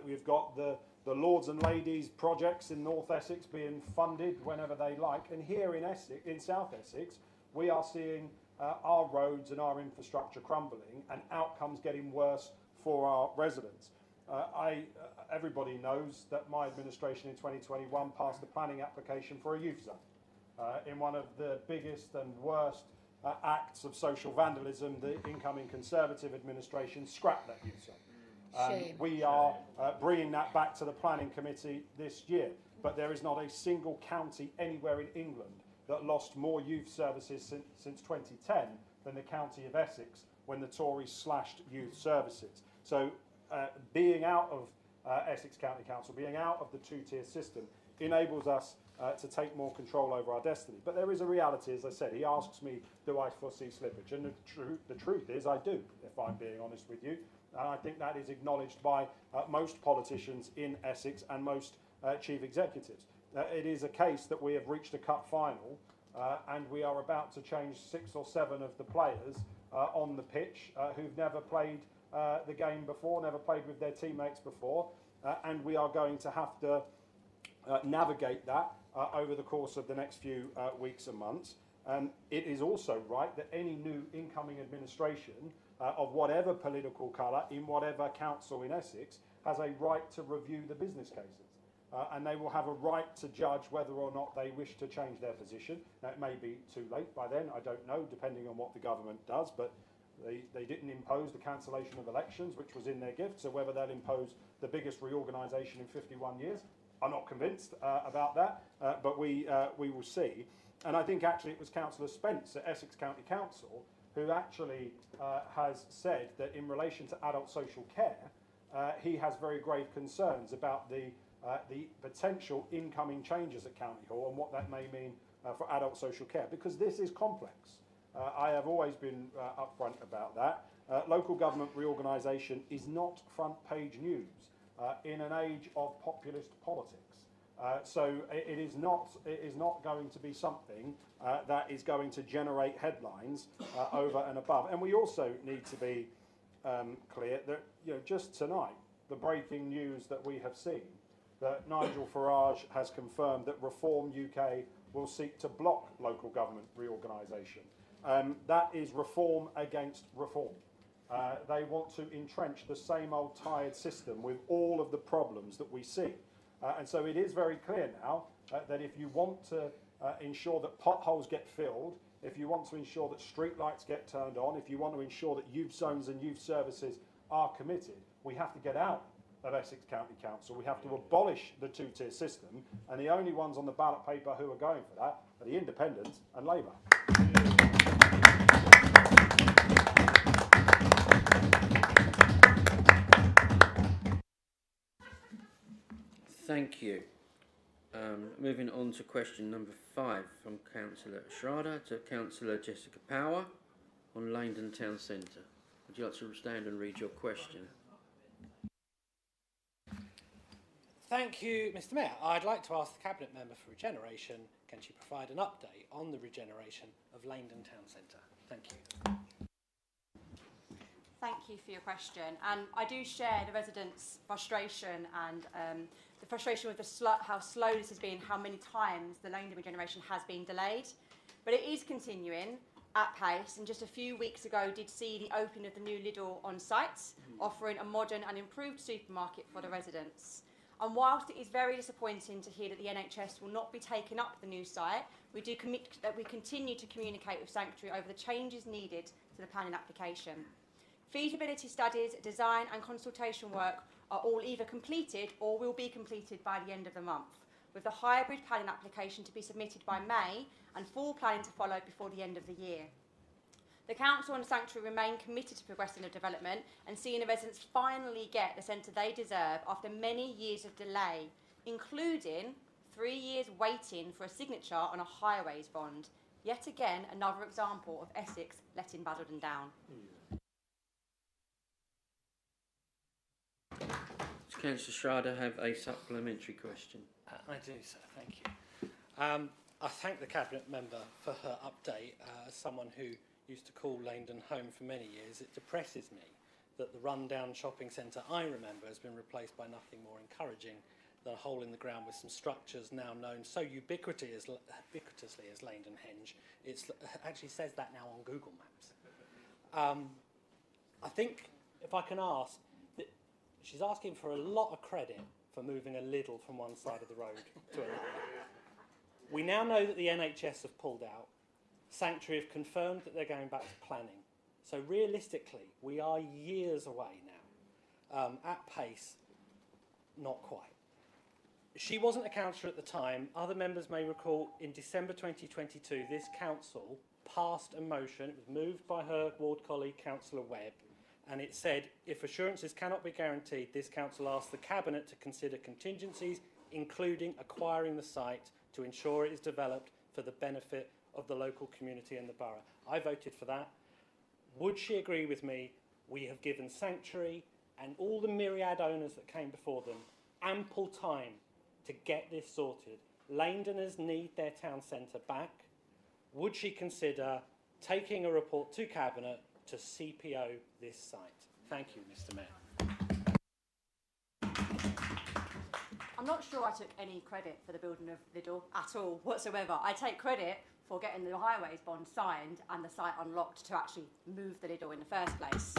We've got the Lords and Ladies projects in North Essex being funded whenever they like. And here in Essex, in South Essex, we are seeing our roads and our infrastructure crumbling and outcomes getting worse for our residents. Everybody knows that my administration in 2021 passed a planning application for a youth zone. In one of the biggest and worst acts of social vandalism, the incoming Conservative administration scrapped that youth zone. We are bringing that back to the planning committee this year, but there is not a single county anywhere in England that lost more youth services since 2010 than the county of Essex when the Tories slashed youth services. So being out of Essex County Council, being out of the two-tier system, enables us to take more control over our destiny. But there is a reality, as I said. He asks me, do I foresee slippage? And the truth is, I do, if I'm being honest with you. And I think that is acknowledged by most politicians in Essex and most chief executives. It is a case that we have reached a cup final and we are about to change 6 or 7 of the players on the pitch who've never played the game before, never played with their teammates before, and we are going to have to navigate that over the course of the next few weeks and months. It is also right that any new incoming administration of whatever political colour in whatever council in Essex has a right to review the business cases. And they will have a right to judge whether or not they wish to change their position. Now, it may be too late by then, I don't know, depending on what the government does, but they didn't impose the cancellation of elections, which was in their gift, so whether they'll impose the biggest reorganisation in 51 years, I'm not convinced about that, but we will see. And I think actually it was Councillor Spence at Essex County Council who actually has said that in relation to adult social care, he has very grave concerns about the potential incoming changes at County Hall and what that may mean for adult social care, because this is complex. I have always been upfront about that. Local government reorganisation is not front page news in an age of populist politics. So it is not going to be something that is going to generate headlines over and above. And we also need to be clear that, you know, just tonight, the breaking news that we have seen, that Nigel Farage has confirmed that Reform UK will seek to block local government reorganisation. That is reform against reform. They want to entrench the same old tired system with all of the problems that we see. And so it is very clear now that if you want to ensure that potholes get filled, if you want to ensure that street lights get turned on, if you want to ensure that youth zones and youth services are committed, we have to get out of Essex County Council. We have to abolish the two-tier system, and the only ones on the ballot paper who are going for that are the Independents and Labour. Thank you. Moving on to question number 5 from Councillor Schrader to Councillor Jessica Power on Langdon Town Centre. Would you like to stand and read your question? Thank you, Mr. Mayor. I'd like to ask the Cabinet Member for Regeneration, can she provide an update on the regeneration of Langdon Town Centre? Thank you. Thank you for your question. And I do share the residents' frustration and the frustration with how slow this has been, how many times the Lane regeneration has been delayed. But it is continuing at pace, and just a few weeks ago did see the opening of the new Lidl on site, offering a modern and improved supermarket for the residents. And whilst it is very disappointing to hear that the NHS will not be taking up the new site, we do commit that we continue to communicate with Sanctuary over the changes needed to the planning application. Feasibility studies, design and consultation work are all either completed or will be completed by the end of the month, with the hybrid planning application to be submitted by May and full planning to follow before the end of the year. The Council and Sanctuary remain committed to progressing the development and seeing the residents finally get the centre they deserve after many years of delay, including 3 years waiting for a signature on a highways bond. Yet again, another example of Essex letting Basildon down. Does Councillor Schrader have a supplementary question? I do, sir. Thank you. I thank the Cabinet member for her update. As someone who used to call Langdon home for many years, it depresses me that the rundown shopping centre I remember has been replaced by nothing more encouraging than a hole in the ground with some structures now known so ubiquitously as Langdon Henge. It actually says that now on Google Maps. I think, if I can ask, that she's asking for a lot of credit for moving a Lidl from one side of the road to another. We now know that the NHS have pulled out. Sanctuary have confirmed that they're going back to planning. So realistically, we are years away now. At pace, not quite. She wasn't a councillor at the time. Other members may recall in December 2022, this council passed a motion. It was moved by her ward colleague, Councillor Webb, and it said, if assurances cannot be guaranteed, this council asked the Cabinet to consider contingencies, including acquiring the site to ensure it is developed for the benefit of the local community and the borough. I voted for that. Would she agree with me? We have given Sanctuary and all the myriad owners that came before them ample time to get this sorted. Langdoners need their town centre back. Would she consider taking a report to Cabinet to CPO this site? Thank you, Mr. Mayor. I'm not sure I took any credit for the building of Lidl at all whatsoever. I take credit for getting the highways bond signed and the site unlocked to actually move the Lidl in the first place.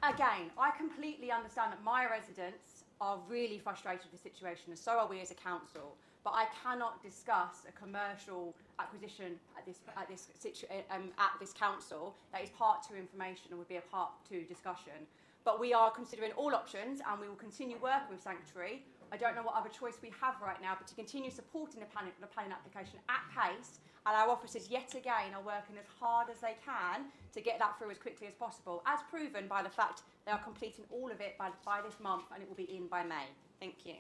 Again, I completely understand that my residents are really frustrated with the situation, and so are we as a council. But I cannot discuss a commercial acquisition at this council that is part 2 information and would be a part 2 discussion. But we are considering all options, and we will continue working with Sanctuary. I don't know what other choice we have right now, but to continue supporting the planning application at pace, and our officers yet again are working as hard as they can to get that through as quickly as possible, as proven by the fact they are completing all of it by this month, and it will be in by May. Thank you.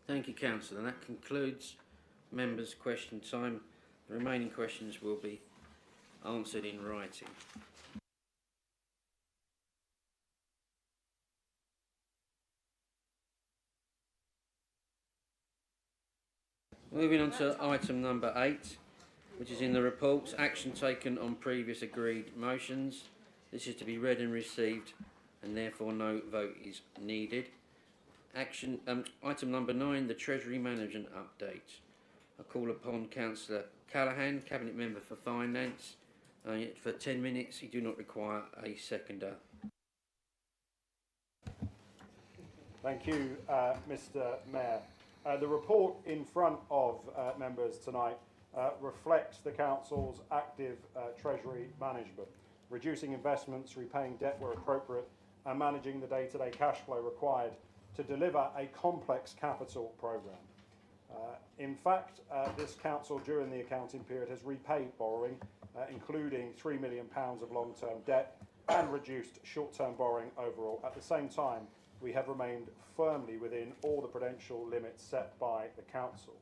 Thank you, Councillor. And that concludes members' question time. The remaining questions will be answered in writing. Moving on to item number 8, which is in the reports, action taken on previous agreed motions. This is to be read and received, and therefore no vote is needed. Item number 9, the Treasury Management Update. I call upon Councillor Callaghan, Cabinet Member for Finance, for 10 minutes. You do not require a seconder. Thank you, Mr. Mayor. The report in front of members tonight reflects the Council's active Treasury management, reducing investments, repaying debt where appropriate, and managing the day-to-day cash flow required to deliver a complex capital programme. In fact, this Council during the accounting period has repaid borrowing, including £3 million of long-term debt, and reduced short-term borrowing overall. At the same time, we have remained firmly within all the prudential limits set by the Council.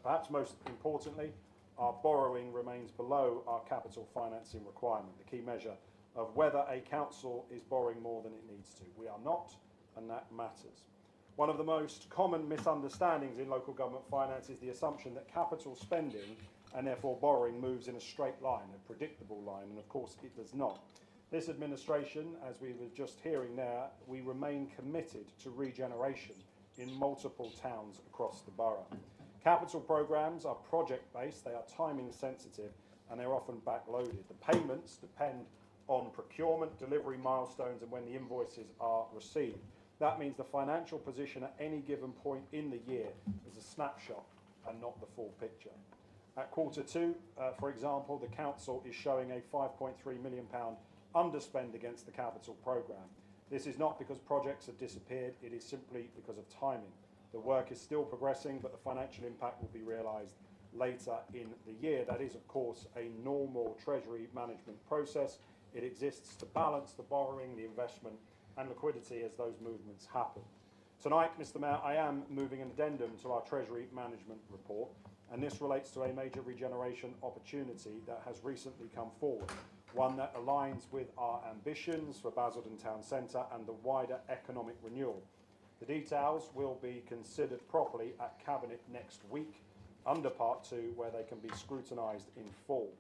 Perhaps most importantly, our borrowing remains below our capital financing requirement, the key measure of whether a council is borrowing more than it needs to. We are not, and that matters. One of the most common misunderstandings in local government finance is the assumption that capital spending and therefore borrowing moves in a straight line, a predictable line, and of course it does not. This administration, as we were just hearing there, we remain committed to regeneration in multiple towns across the borough. Capital programmes are project-based, they are timing sensitive, and they're often backloaded. The payments depend on procurement, delivery milestones, and when the invoices are received. That means the financial position at any given point in the year is a snapshot and not the full picture. At Q2, for example, the council is showing a £5.3 million underspend against the capital programme. This is not because projects have disappeared, it is simply because of timing. The work is still progressing, but the financial impact will be realised later in the year. That is, of course, a normal Treasury management process. It exists to balance the borrowing, the investment and liquidity as those movements happen. Tonight, Mr Mayor, I am moving an addendum to our Treasury management report, and this relates to a major regeneration opportunity that has recently come forward, one that aligns with our ambitions for Basildon Town Centre and the wider economic renewal. The details will be considered properly at Cabinet next week, under Part 2, where they can be scrutinised in full.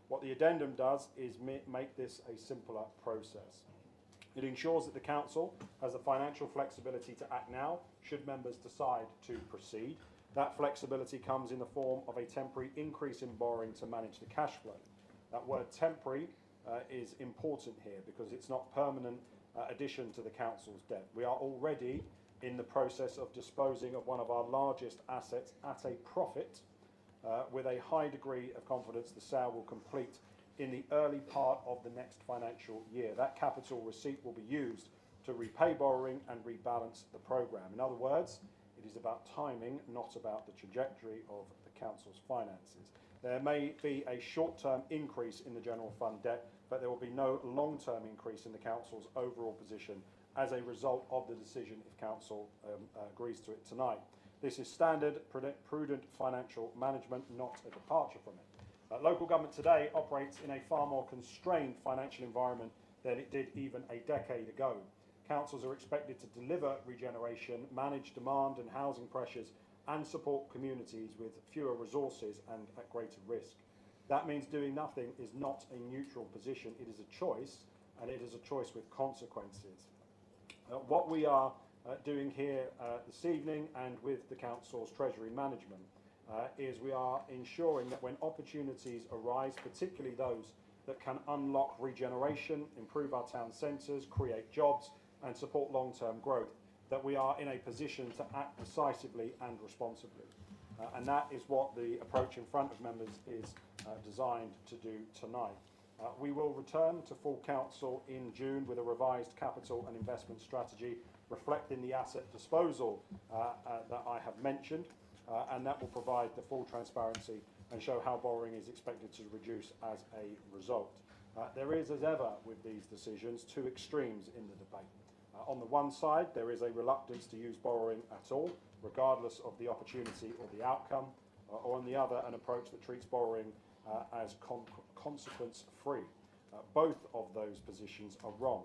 What the addendum does is make this a simpler process. It ensures that the Council has the financial flexibility to act now, should members decide to proceed. That flexibility comes in the form of a temporary increase in borrowing to manage the cash flow. That word temporary is important here because it's not permanent addition to the Council's debt. We are already in the process of disposing of one of our largest assets at a profit with a high degree of confidence the sale will complete in the early part of the next financial year. That capital receipt will be used to repay borrowing and rebalance the programme. In other words, it is about timing, not about the trajectory of the Council's finances. There may be a short-term increase in the general fund debt, but there will be no long-term increase in the Council's overall position as a result of the decision if Council agrees to it tonight. This is standard, prudent financial management, not a departure from it. Local government today operates in a far more constrained financial environment than it did even a decade ago. Councils are expected to deliver regeneration, manage demand and housing pressures, and support communities with fewer resources and at greater risk. That means doing nothing is not a neutral position, it is a choice, and it is a choice with consequences. What we are doing here this evening and with the Council's Treasury management is we are ensuring that when opportunities arise, particularly those that can unlock regeneration, improve our town centres, create jobs and support long-term growth, that we are in a position to act decisively and responsibly. And that is what the approach in front of members is designed to do tonight. We will return to full council in June with a revised capital and investment strategy reflecting the asset disposal that I have mentioned, and that will provide the full transparency and show how borrowing is expected to reduce as a result. There is, as ever with these decisions, two extremes in the debate. On the one side, there is a reluctance to use borrowing at all, regardless of the opportunity or the outcome, or on the other, an approach that treats borrowing as consequence-free. Both of those positions are wrong.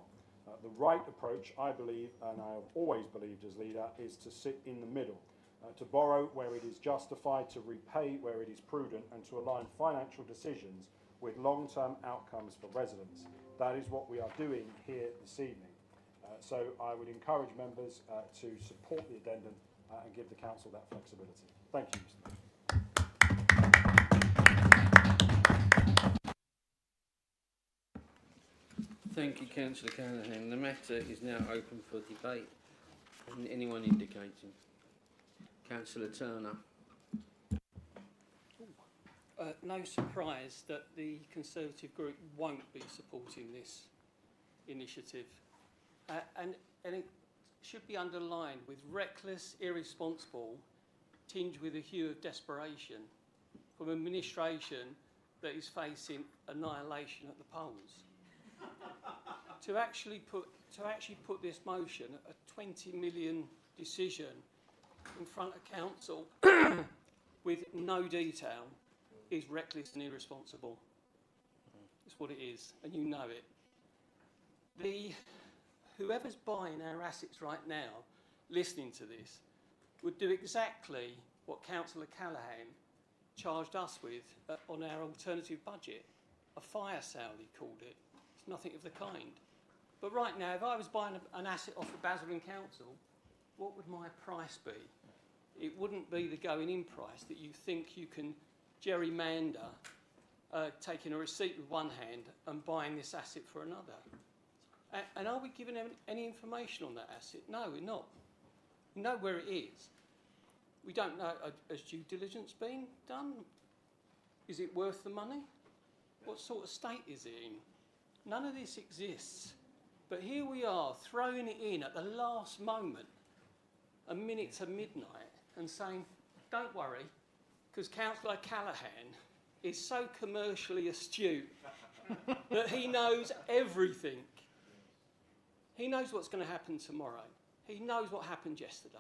The right approach, I believe, and I have always believed as leader, is to sit in the middle, to borrow where it is justified, to repay where it is prudent, and to align financial decisions with long-term outcomes for residents. That is what we are doing here this evening. So I would encourage members to support the addendum and give the Council that flexibility. Thank you, Mr. Mayor. Thank you, Councillor Callaghan. The matter is now open for debate. Anyone indicating? Councillor Turner. No surprise that the Conservative group won't be supporting this initiative. And it should be underlined with reckless, irresponsible, tinged with a hue of desperation from an administration that is facing annihilation at the polls. to actually put this motion, a 20 million decision in front of council with no detail, is reckless and irresponsible. It's what it is, and you know it. Whoever's buying our assets right now listening to this would do exactly what Councillor Callaghan charged us with on our alternative budget. A fire sale, he called it. It's nothing of the kind. But right now, if I was buying an asset off the Basildon Council, what would my price be? It wouldn't be the going-in price that you think you can gerrymander, taking a receipt with one hand and buying this asset for another. And are we given any information on that asset? No, we're not. We know where it is. We don't know, has due diligence been done? Is it worth the money? What sort of state is it in? None of this exists. But here we are, throwing it in at the last moment, a minute to midnight, and saying, don't worry, because Councillor Callaghan is so commercially astute that he knows everything. He knows what's going to happen tomorrow. He knows what happened yesterday.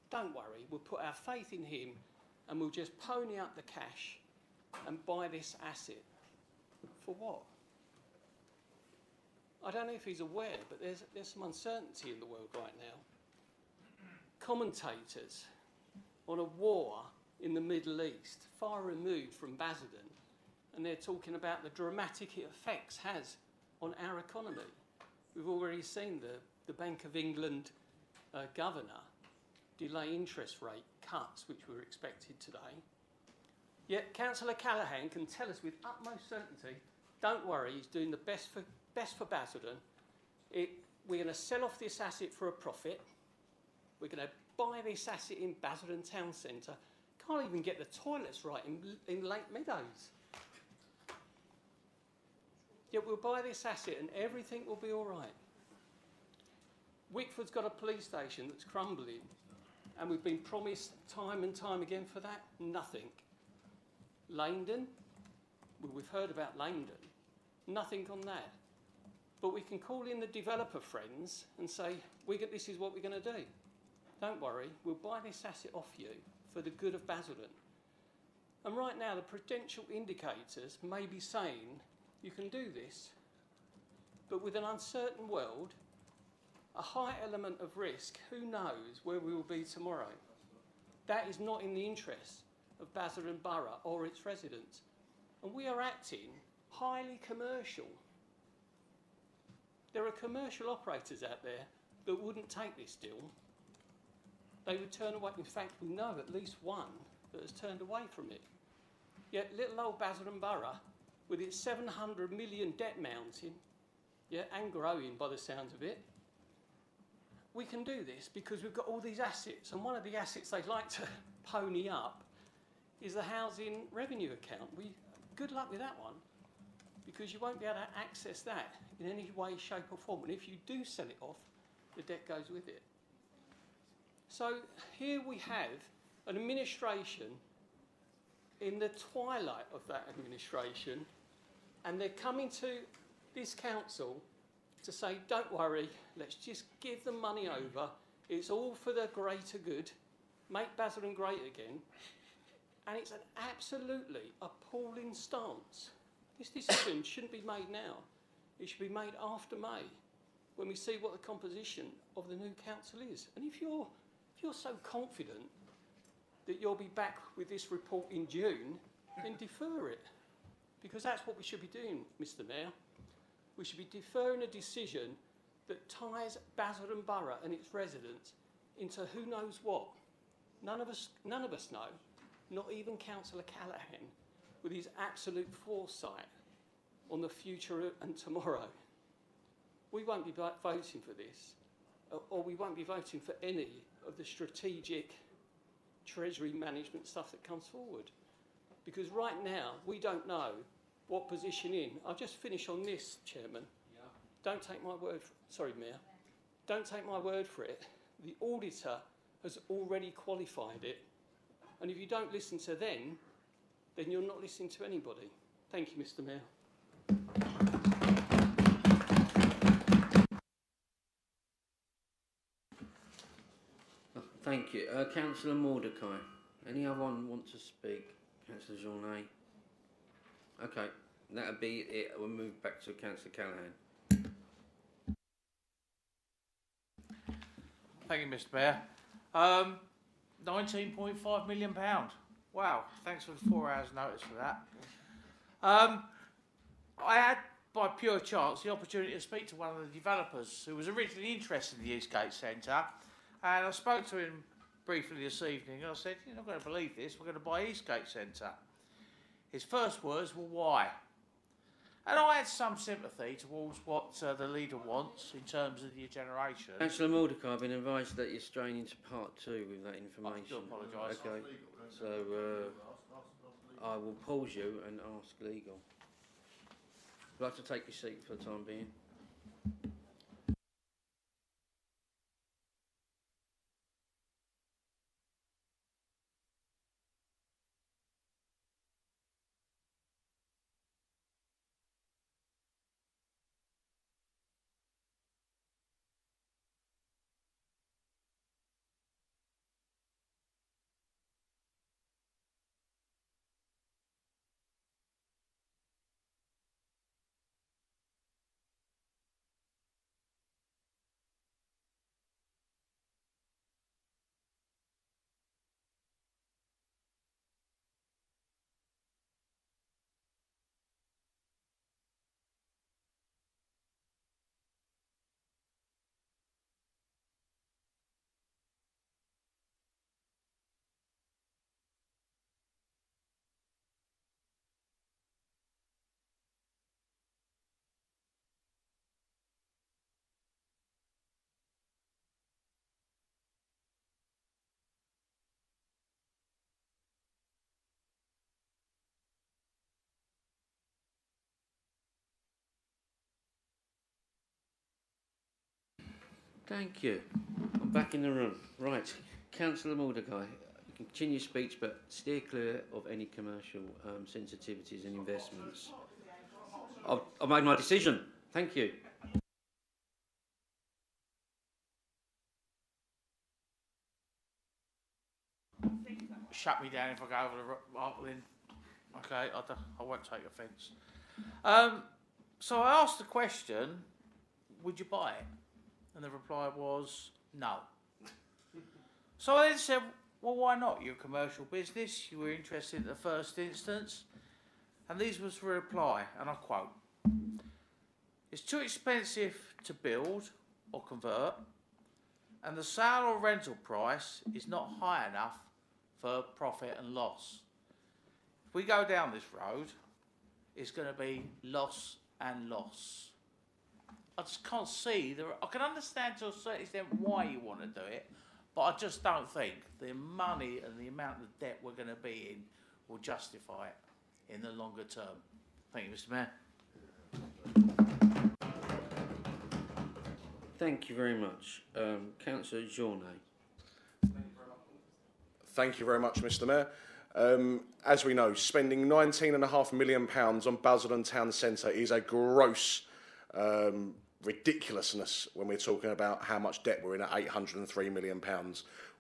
Don't worry, we'll put our faith in him and we'll just pony up the cash and buy this asset. For what? I don't know if he's aware, but there's some uncertainty in the world right now. Commentators on a war in the Middle East, far removed from Basildon, and they're talking about the dramatic effects it has on our economy. We've already seen the Bank of England governor delay interest rate cuts, which were expected today. Yet Councillor Callaghan can tell us with utmost certainty, don't worry, he's doing the best for Basildon. We're going to sell off this asset for a profit. We're going to buy this asset in Basildon Town Centre. Can't even get the toilets right in Lake Meadows. Yet we'll buy this asset and everything will be all right. Wickford's got a police station that's crumbling, and we've been promised time and time again for that, nothing. Langdon, well, we've heard about Langdon, nothing on that. But we can call in the developer friends and say, this is what we're going to do. Don't worry, we'll buy this asset off you for the good of Basildon. And right now, the prudential indicators may be saying you can do this, but with an uncertain world, a high element of risk, who knows where we will be tomorrow? That is not in the interest of Basildon Borough or its residents. And we are acting highly commercial. There are commercial operators out there that wouldn't take this deal. They would turn away. In fact, we know at least one that has turned away from it. Yet little old Basildon Borough, with its 700 million debt mounting, and growing by the sounds of it, we can do this because we've got all these assets. And one of the assets they'd like to pony up is the housing revenue account. Good luck with that one, because you won't be able to access that in any way, shape or form. And if you do sell it off, the debt goes with it. So here we have an administration in the twilight of that administration, and they're coming to this council to say, don't worry, let's just give the money over. It's all for the greater good. Make Basildon great again. And it's an absolutely appalling stance. This decision shouldn't be made now. It should be made after May, when we see what the composition of the new council is. And if you're so confident that you'll be back with this report in June, then defer it. Because that's what we should be doing, Mr. Mayor. We should be deferring a decision that ties Basildon Borough and its residents into who knows what. None of us know, not even Councillor Callaghan, with his absolute foresight on the future and tomorrow. We won't be voting for this, or we won't be voting for any of the strategic Treasury management stuff that comes forward. Because right now, we don't know what position in. I'll just finish on this, Chairman. Yeah. Don't take my word for it. Sorry, Mayor. Don't take my word for it. The auditor has already qualified it. And if you don't listen to them, then you're not listening to anybody. Thank you, Mr. Mayor. Thank you. Councillor Mordecai. Any other one want to speak? Councillor Journay. Okay, that'll be it. We'll move back to Councillor Callaghan. Thank you, Mr. Mayor. £19.5 million. Wow, thanks for the 4 hours notice for that. I had, by pure chance, the opportunity to speak to one of the developers who was originally interested in the Eastgate Centre, and I spoke to him briefly this evening, and I said, "You're not going to believe this, we're going to buy Eastgate Centre." His first words were, "Why?" And I had some sympathy towards what the leader wants in terms of the generation. Councillor Mordecai, I've been advised that you're straying into part 2 with that information. I do apologise. Okay, so I will pause you and ask legal. I'd like to take your seat for the time being. Thank you. I'm back in the room. Right, Councillor Mordecai, you can continue your speech, but steer clear of any commercial sensitivities and investments. I've made my decision. Thank you. Shut me down if I go over the then. Okay, I won't take offence. So I asked the question, would you buy it? And the reply was no. So I then said, well, why not? You're a commercial business, you were interested in the first instance. And these was the reply, and I quote, "It's too expensive to build or convert, and the sale or rental price is not high enough for profit and loss. If we go down this road, it's going to be loss and loss." I just can't see, I can understand to a certain extent why you want to do it, but I just don't think the money and the amount of debt we're going to be in will justify it in the longer term. Thank you, Mr. Mayor. Thank you very much. Councillor Journet. Thank you very much, Mr. Mayor. As we know, spending £19.5 million on Basildon Town Centre is a gross ridiculousness when we're talking about how much debt we're in at £803 million.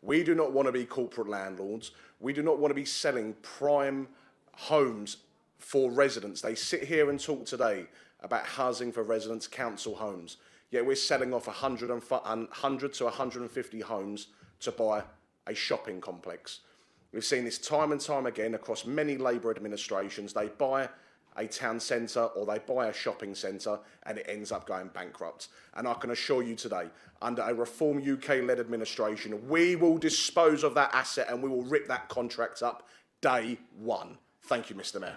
We do not want to be corporate landlords. We do not want to be selling prime homes for residents. They sit here and talk today about housing for residents, council homes. Yet we're selling off 100 to 150 homes to buy a shopping complex. We've seen this time and time again across many Labour administrations. They buy a town centre or they buy a shopping centre and it ends up going bankrupt. And I can assure you today, under a Reform UK-led administration, we will dispose of that asset and we will rip that contract up day one. Thank you, Mr. Mayor.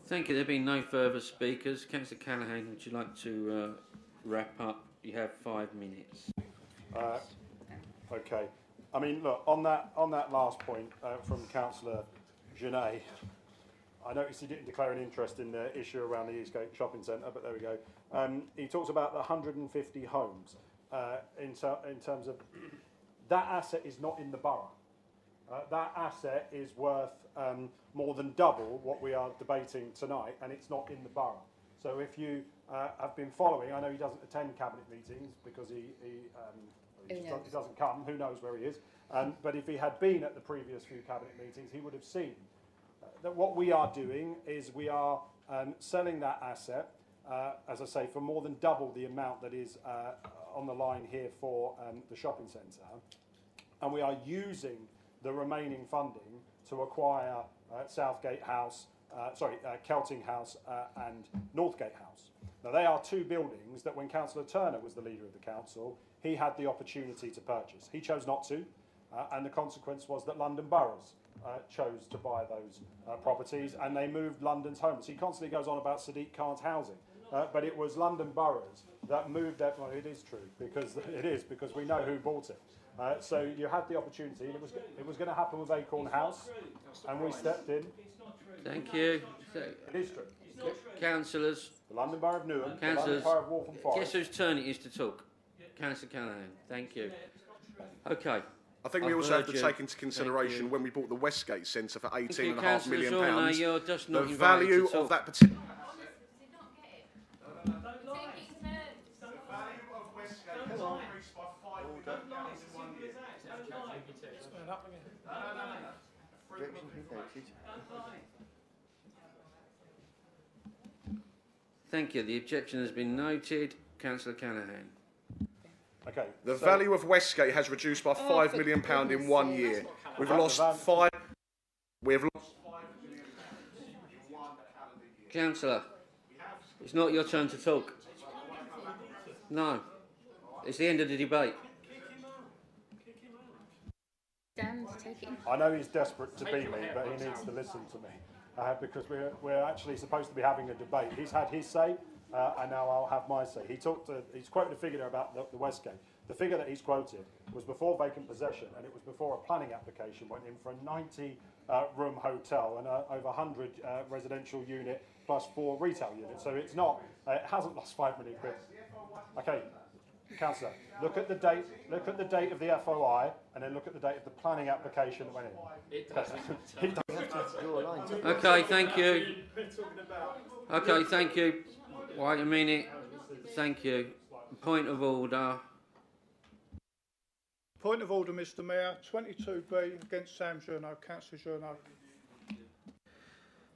Thank you. There being no further speakers. Councillor Callaghan, would you like to wrap up? You have 5 minutes. Okay. I mean, look, on that last point from Councillor Genet, I noticed he didn't declare an interest in the issue around the Eastgate Shopping Centre, but there we go. He talks about the 150 homes in terms of that asset is not in the borough. That asset is worth more than double what we are debating tonight, and it's not in the borough. So if you have been following, I know he doesn't attend cabinet meetings because he doesn't come, who knows where he is, but if he had been at the previous few cabinet meetings, he would have seen that what we are doing is we are selling that asset as I say, for more than double the amount that is on the line here for the shopping centre. And we are using the remaining funding to acquire Southgate House, Kelting House and Northgate House. Now, they are two buildings that when Councillor Turner was the leader of the council, he had the opportunity to purchase. He chose not to, and the consequence was that London boroughs chose to buy those properties, and they moved London's homeless. He constantly goes on about Sadiq Khan's housing, but it was London boroughs that moved that. Well, it is true, because we know who bought it. So you had the opportunity, and it was going to happen with Acorn House, and we stepped in. Thank you. It is true. Councillors. The London Borough of Newham, the London Councillors. Borough of Waltham Forest. Guess whose turn it is to talk? Councillor Callaghan. Thank you. Okay. I think we also have to take into consideration when we bought the Westgate Centre for £18.5 million. You're just not the value to of that particular. Thank you. The objection has been noted. Councillor Callaghan. Okay. The value of Westgate has reduced by £5 million in 1 year. We've lost five. We've lost £5 million in 1 calendar year. Councillor, it's not your turn to talk. No. It's the end of the debate. Dan, take it. I know he's desperate to beat me, but he needs to listen to me because we're actually supposed to be having a debate. He's had his say, and now I'll have my say. He's quoted a figure there about the Westgate. The figure that he's quoted was before vacant possession, and it was before a planning application went in for a 90-room hotel and over 100 residential unit plus 4 retail units. So it's not. It hasn't lost £5 million. Okay. Councillor, look at the date. Look at the date of the FOI, and then look at the date of the planning application that went in. Okay, thank you. Okay, thank you. Wait a minute. Thank you. Point of order. Point of order, Mr. Mayor. 22B against Sam Journo. Councillor Journo.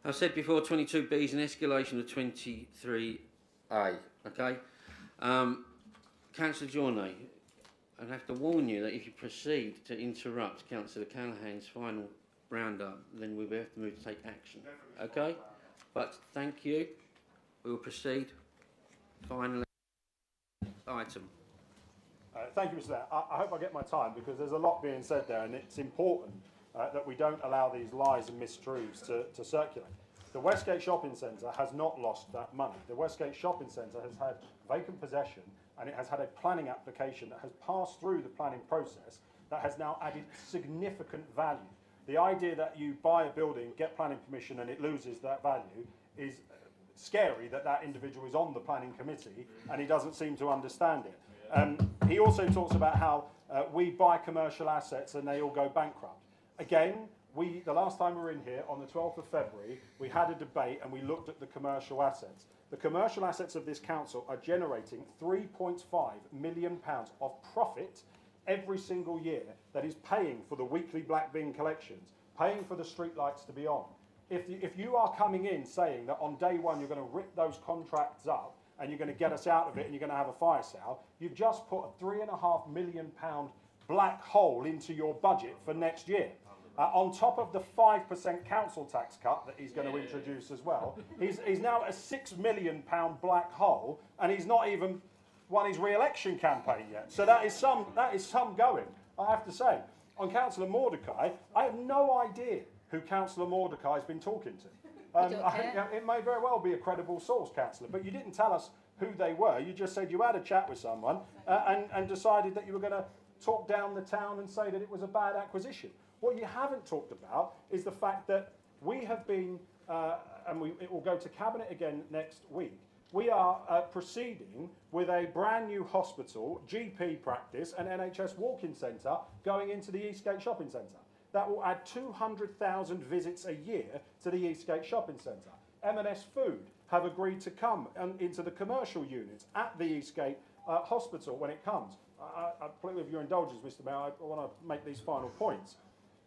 I said before, 22B is an escalation of 23A. Okay. Councillor Journey, I'd have to warn you that if you proceed to interrupt Councillor Callaghan's final roundup, then we will have to move to take action. Okay? But thank you. We will proceed. Finally, item. Thank you, Mr. Mayor. I hope I get my time because there's a lot being said there, and it's important that we don't allow these lies and mistruths to circulate. The Westgate Shopping Centre has not lost that money. The Westgate Shopping Centre has had vacant possession, and it has had a planning application that has passed through the planning process that has now added significant value. The idea that you buy a building, get planning permission, and it loses that value is scary that that individual is on the planning committee and he doesn't seem to understand it. He also talks about how we buy commercial assets and they all go bankrupt. Again, the last time we were in here, on the 12th of February, we had a debate and we looked at the commercial assets. The commercial assets of this council are generating £3.5 million of profit every single year that is paying for the weekly black bin collections, paying for the street lights to be on. If you are coming in saying that on day one you're going to rip those contracts up and you're going to get us out of it and you're going to have a fire sale, you've just put a £3.5 million black hole into your budget for next year. On top of the 5% council tax cut that he's going to introduce as well, he's now a £6 million black hole, and he's not even won his re-election campaign yet. So that is some going, I have to say. On Councillor Mordecai, I have no idea who Councillor Mordecai has been talking to. It may very well be a credible source, Councillor, but you didn't tell us who they were. You just said you had a chat with someone and decided that you were going to talk down the town and say that it was a bad acquisition. What you haven't talked about is the fact that we have been, it will go to Cabinet again next week, we are proceeding with a brand new hospital, GP practice and NHS walk-in centre going into the Eastgate Shopping Centre. That will add 200,000 visits a year to the Eastgate Shopping Centre. M&S Food have agreed to come into the commercial units at the Eastgate Hospital when it comes. With your indulgence, Mr. Mayor, I want to make these final points.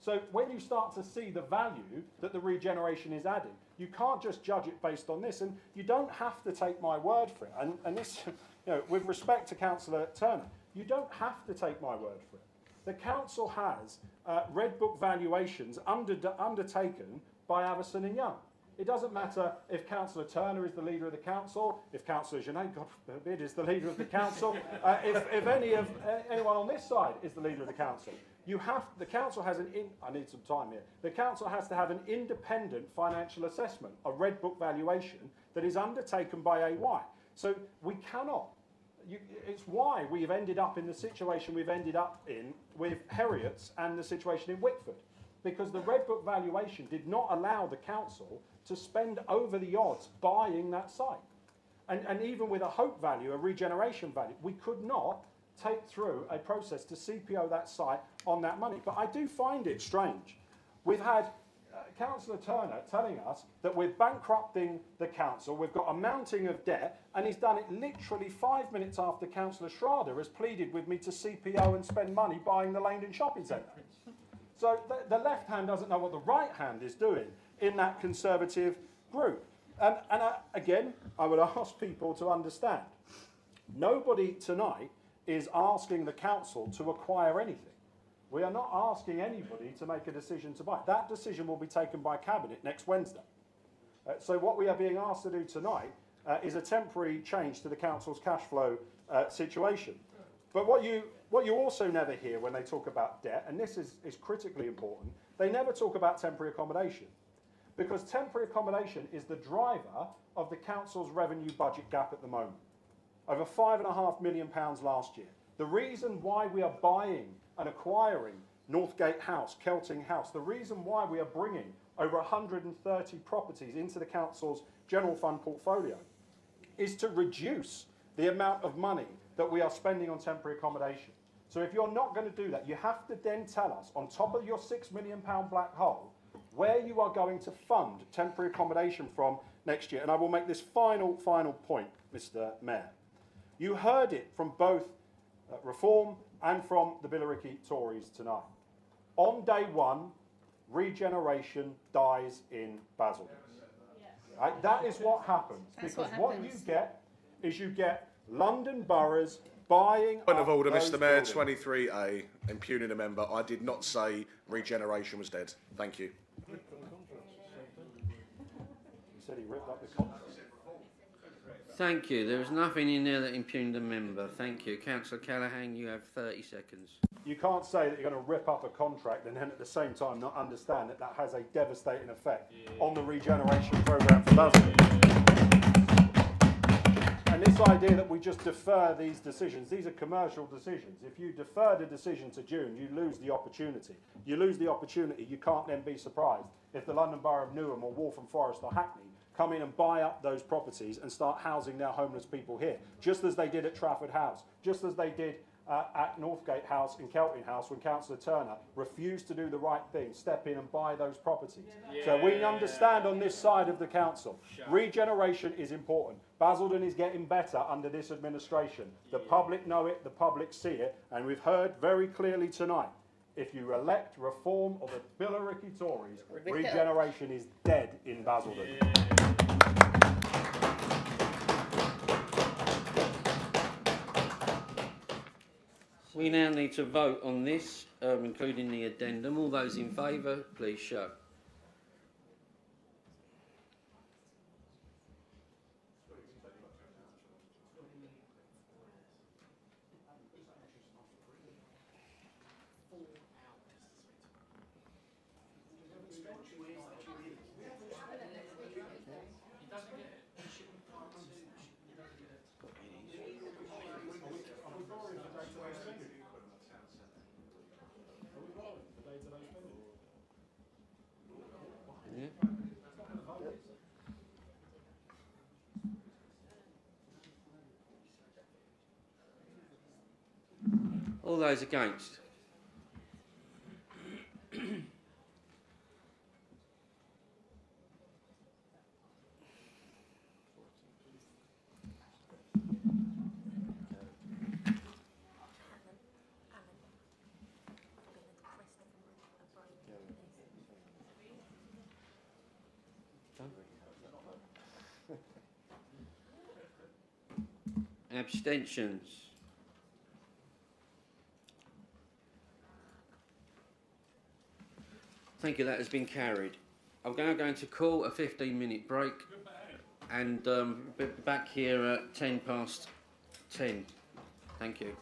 So when you start to see the value that the regeneration is adding, you can't just judge it based on this, and you don't have to take my word for it. And this, with respect to Councillor Turner, you don't have to take my word for it. The council has Red Book valuations undertaken by Avison and Young. It doesn't matter if Councillor Turner is the leader of the council, if Councillor Genet, God forbid, is the leader of the council, if anyone on this side is the leader of the council. The council has I need some time here. The council has to have an independent financial assessment, a Red Book valuation that is undertaken by AY. So we cannot. It's why we have ended up in the situation we've ended up in with Heriots and the situation in Wickford, because the Red Book valuation did not allow the council to spend over the odds buying that site. And even with a hope value, a regeneration value, we could not take through a process to CPO that site on that money. But I do find it strange. We've had Councillor Turner telling us that we're bankrupting the council, we've got a mounting of debt, and he's done it literally 5 minutes after Councillor Schrader has pleaded with me to CPO and spend money buying the Langdon Shopping Centre. So the left hand doesn't know what the right hand is doing in that Conservative group. Again, I would ask people to understand, nobody tonight is asking the council to acquire anything. We are not asking anybody to make a decision to buy. That decision will be taken by Cabinet next Wednesday. So what we are being asked to do tonight is a temporary change to the council's cash flow situation. But what you also never hear when they talk about debt, and this is critically important, they never talk about temporary accommodation. Because temporary accommodation is the driver of the council's revenue budget gap at the moment. Over £5.5 million last year. The reason why we are buying and acquiring Northgate House, Kelting House, the reason why we are bringing over 130 properties into the council's general fund portfolio is to reduce the amount of money that we are spending on temporary accommodation. So if you're not going to do that, you have to then tell us, on top of your £6 million black hole, where you are going to fund temporary accommodation from next year. And I will make this final point, Mr. Mayor. You heard it from both Reform and from the Billericay Tories tonight. On day one, regeneration dies in Basildon. Right? That is what happens. Because what you get London boroughs buying. Point of order, those Mr. Mayor, buildings. 23A, impugning a member. I did not say regeneration was dead. Thank you. He said he ripped up the contract. Thank you. There is nothing in there that impugned a member. Thank you. Councillor Callaghan, you have 30 seconds. You can't say that you're going to rip up a contract and then at the same time not understand that that has a devastating effect on the regeneration programme for Basildon. And this idea that we just defer these decisions, these are commercial decisions. If you defer the decision to June, you lose the opportunity. You lose the opportunity, you can't then be surprised if the London Borough of Newham or Waltham Forest or Hackney come in and buy up those properties and start housing their homeless people here, just as they did at Trafford House, just as they did at Northgate House and Kelting House when Councillor Turner refused to do the right thing, step in and buy those properties. So we understand on this side of the council, regeneration is important. Basildon is getting better under this administration. The public know it, the public see it, and we've heard very clearly tonight, if you elect Reform or the Billericay Tories, regeneration is dead in Basildon. We now need to vote on this, including the addendum. All those in favour, please show. All those against? Abstentions? Thank you, that has been carried. I'm now going to call a 15-minute break and be back here at 10 past 10. Thank you.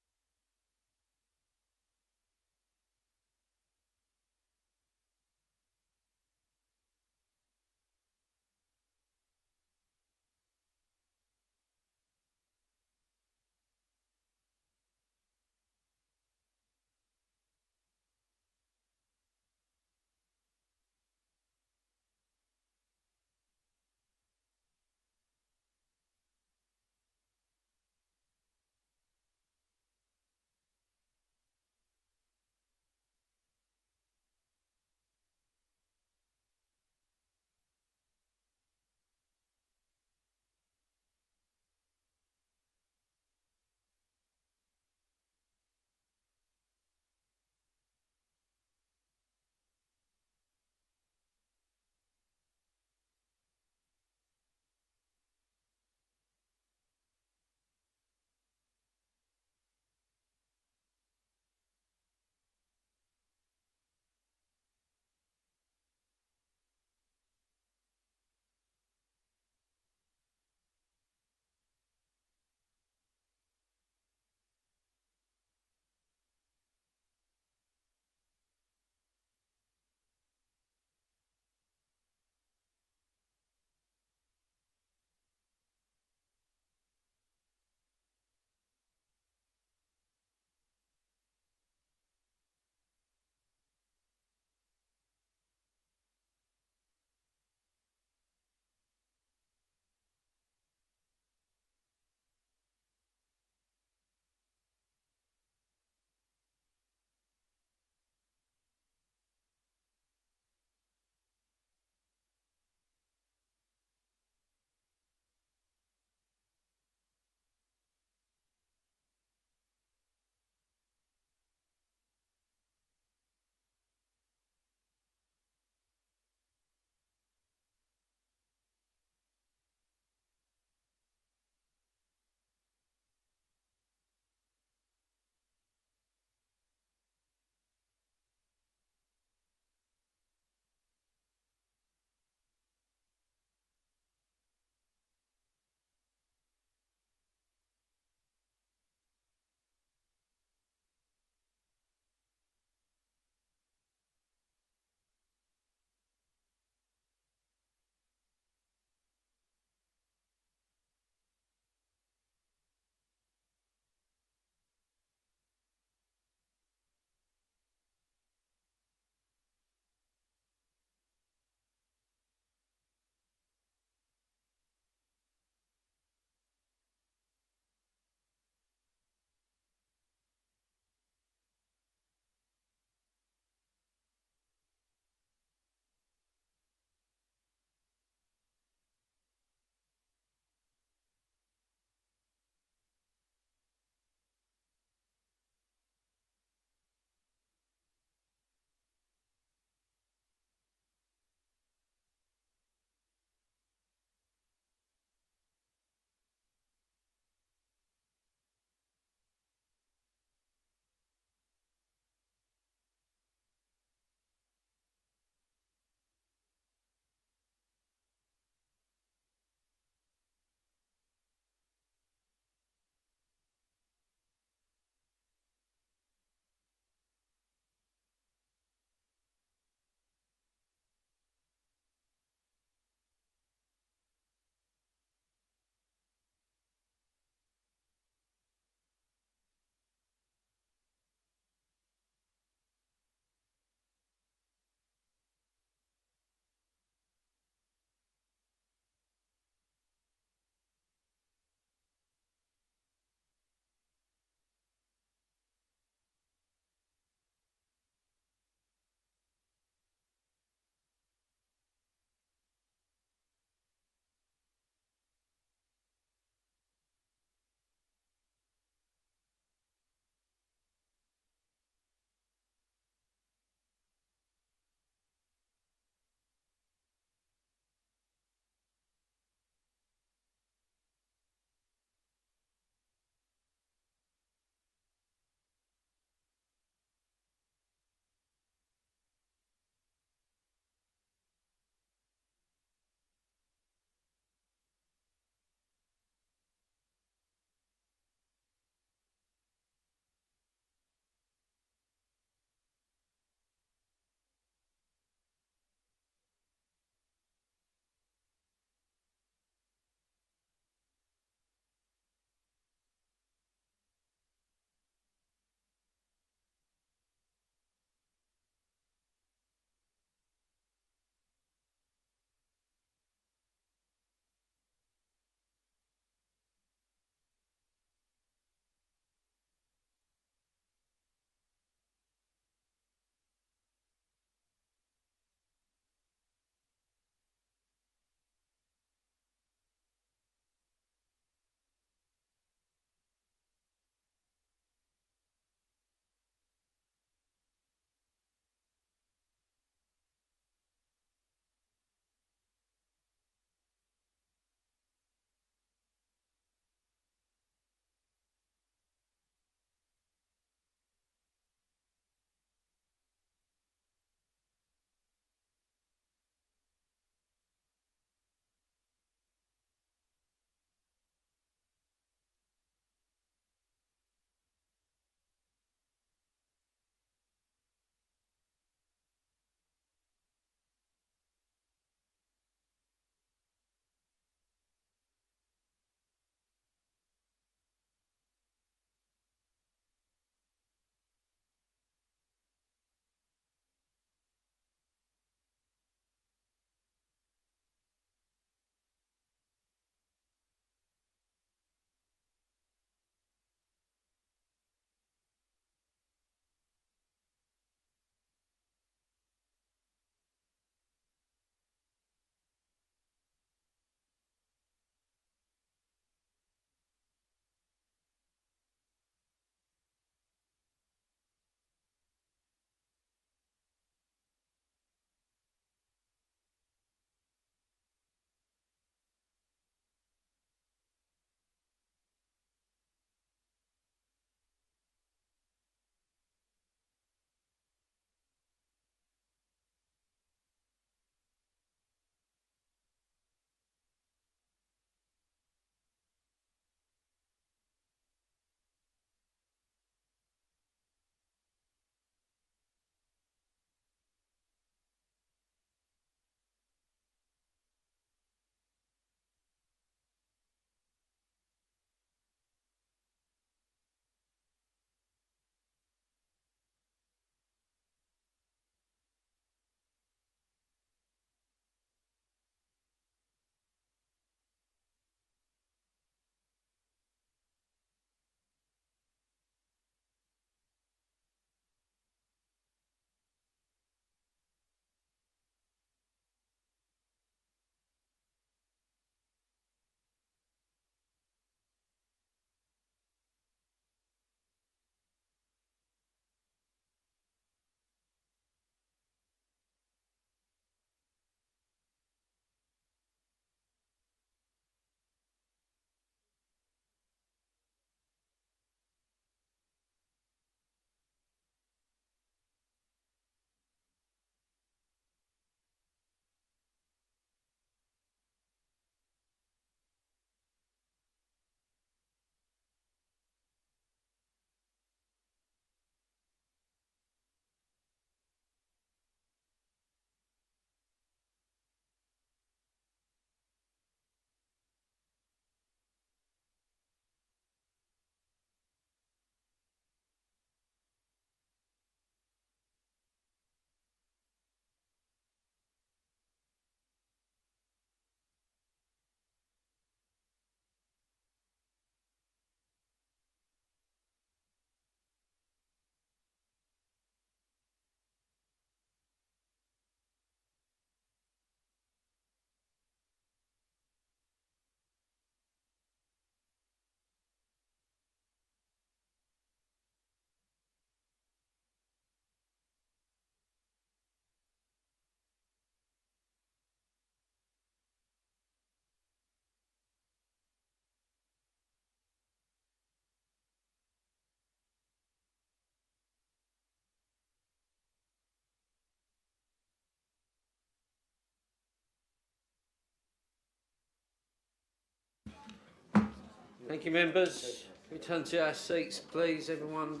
Thank you, members. Return to our seats, please. Everyone,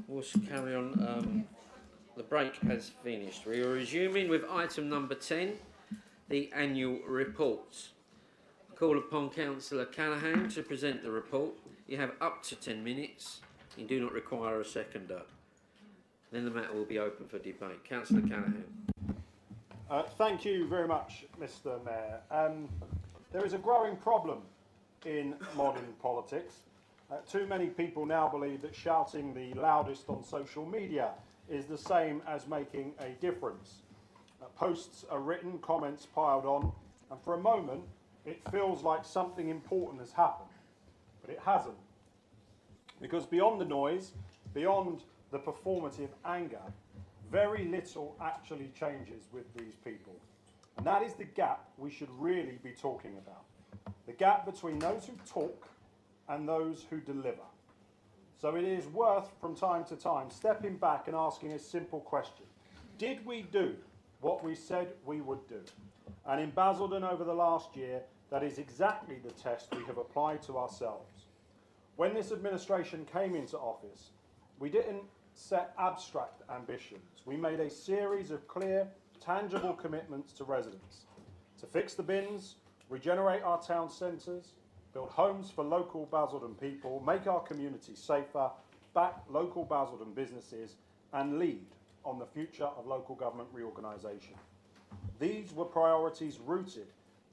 we'll carry on. The break has finished. We are resuming with item number 10, the annual report. I call upon Councillor Callaghan to present the report. You have up to 10 minutes. You do not require a seconder. Then the matter will be open for debate. Councillor Callaghan. Thank you very much, Mr. Mayor. There is a growing problem in modern politics. Too many people now believe that shouting the loudest on social media is the same as making a difference. Posts are written, comments piled on, and for a moment it feels like something important has happened, but it hasn't. Because beyond the noise, beyond the performative anger, very little actually changes with these people. And that is the gap we should really be talking about. The gap between those who talk and those who deliver. So it is worth, from time to time, stepping back and asking a simple question. Did we do what we said we would do? And in Basildon over the last year, that is exactly the test we have applied to ourselves. When this administration came into office, we didn't set abstract ambitions. We made a series of clear, tangible commitments to residents. To fix the bins, regenerate our town centres, build homes for local Basildon people, make our communities safer, back local Basildon businesses, and lead on the future of local government reorganisation. These were priorities rooted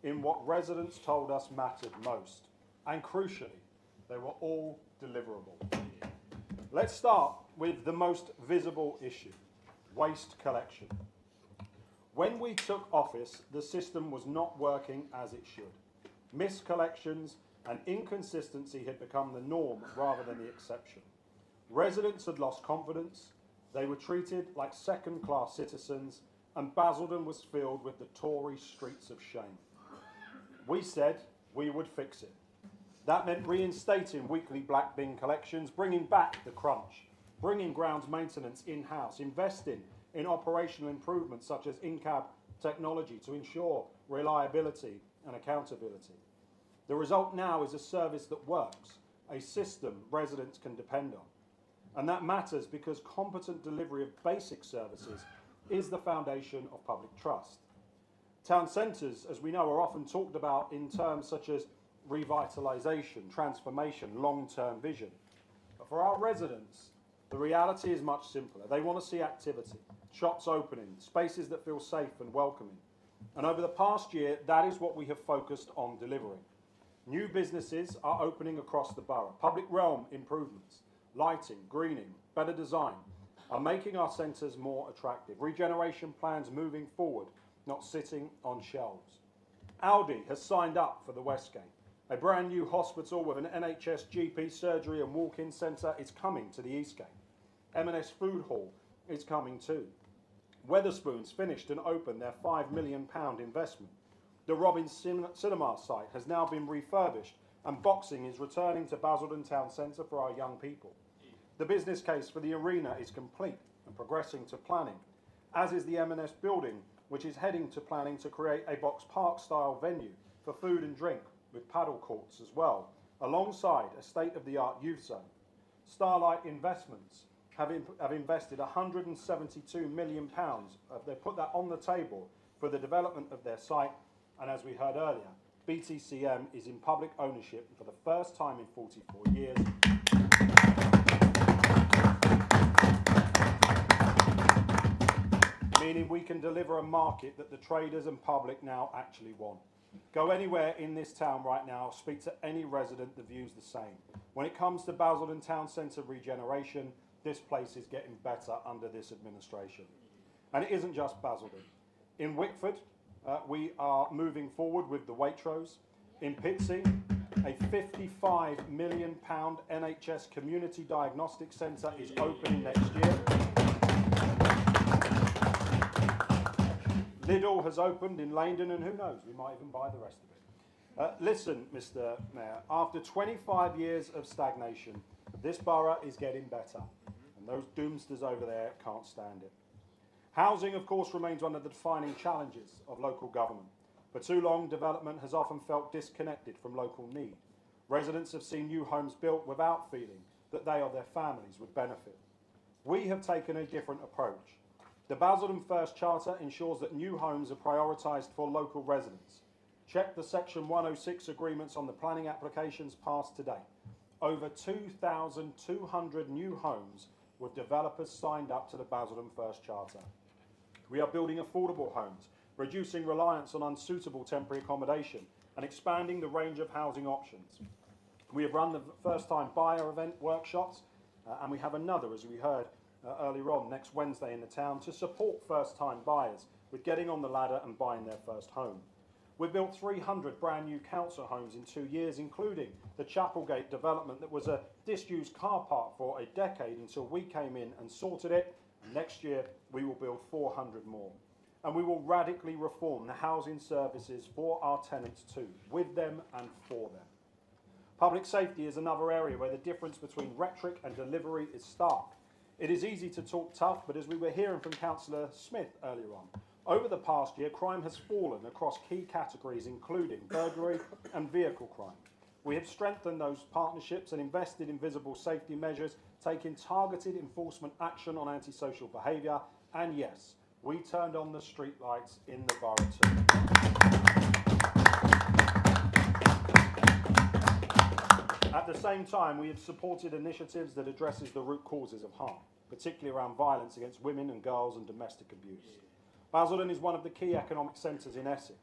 in what residents told us mattered most, and crucially, they were all deliverable. Let's start with the most visible issue, waste collection. When we took office, the system was not working as it should. Missed collections and inconsistency had become the norm rather than the exception. Residents had lost confidence, they were treated like second-class citizens, and Basildon was filled with the Tory streets of shame. We said we would fix it. That meant reinstating weekly black bin collections, bringing back the crunch, bringing grounds maintenance in-house, investing in operational improvements such as in-cab technology to ensure reliability and accountability. The result now is a service that works, a system residents can depend on. And that matters because competent delivery of basic services is the foundation of public trust. Town centres, as we know, are often talked about in terms such as revitalisation, transformation, long-term vision. But for our residents, the reality is much simpler. They want to see activity, shops opening, spaces that feel safe and welcoming. And over the past year, that is what we have focused on delivering. New businesses are opening across the borough. Public realm improvements, lighting, greening, better design are making our centres more attractive. Regeneration plans moving forward, not sitting on shelves. Aldi has signed up for the Westgate. A brand new hospital with an NHS GP surgery and walk-in centre is coming to the Eastgate. M&S Food Hall is coming too. Wetherspoons finished and opened their £5 million investment. The Robin Cinema site has now been refurbished and boxing is returning to Basildon Town Centre for our young people. The business case for the arena is complete and progressing to planning, as is the M&S building, which is heading to planning to create a box park style venue for food and drink with paddle courts as well, alongside a state-of-the-art youth zone. Starlight Investments have invested £172 million. They put that on the table for the development of their site, and as we heard earlier, BTCM is in public ownership for the first time in 44 years. Meaning we can deliver a market that the traders and public now actually want. Go anywhere in this town right now, speak to any resident, the view's the same. When it comes to Basildon Town Centre regeneration, this place is getting better under this administration. And it isn't just Basildon. In Wickford, we are moving forward with the Waitrose. In Pitsea, a £55 million NHS Community Diagnostic Centre is opening next year. Lidl has opened in Langdon, and who knows, we might even buy the rest of it. Listen, Mr. Mayor, after 25 years of stagnation, this borough is getting better, and those doomsters over there can't stand it. Housing, of course, remains one of the defining challenges of local government. For too long, development has often felt disconnected from local need. Residents have seen new homes built without feeling that they or their families would benefit. We have taken a different approach. The Basildon First Charter ensures that new homes are prioritised for local residents. Check the Section 106 agreements on the planning applications passed today. Over 2,200 new homes with developers signed up to the Basildon First Charter. We are building affordable homes, reducing reliance on unsuitable temporary accommodation and expanding the range of housing options. We have run the first-time buyer event workshops and we have another, as we heard earlier on, next Wednesday in the town to support first-time buyers with getting on the ladder and buying their first home. We've built 300 brand new council homes in 2 years, including the Chapelgate development that was a disused car park for a decade until we came in and sorted it. And next year, we will build 400 more. And we will radically reform the housing services for our tenants too, with them and for them. Public safety is another area where the difference between rhetoric and delivery is stark. It is easy to talk tough, but as we were hearing from Councillor Smith earlier on, over the past year, crime has fallen across key categories, including burglary and vehicle crime. We have strengthened those partnerships and invested in visible safety measures, taking targeted enforcement action on antisocial behaviour, and yes, we turned on the street lights in the borough too. At the same time, we have supported initiatives that addresses the root causes of harm, particularly around violence against women and girls and domestic abuse. Basildon is one of the key economic centres in Essex.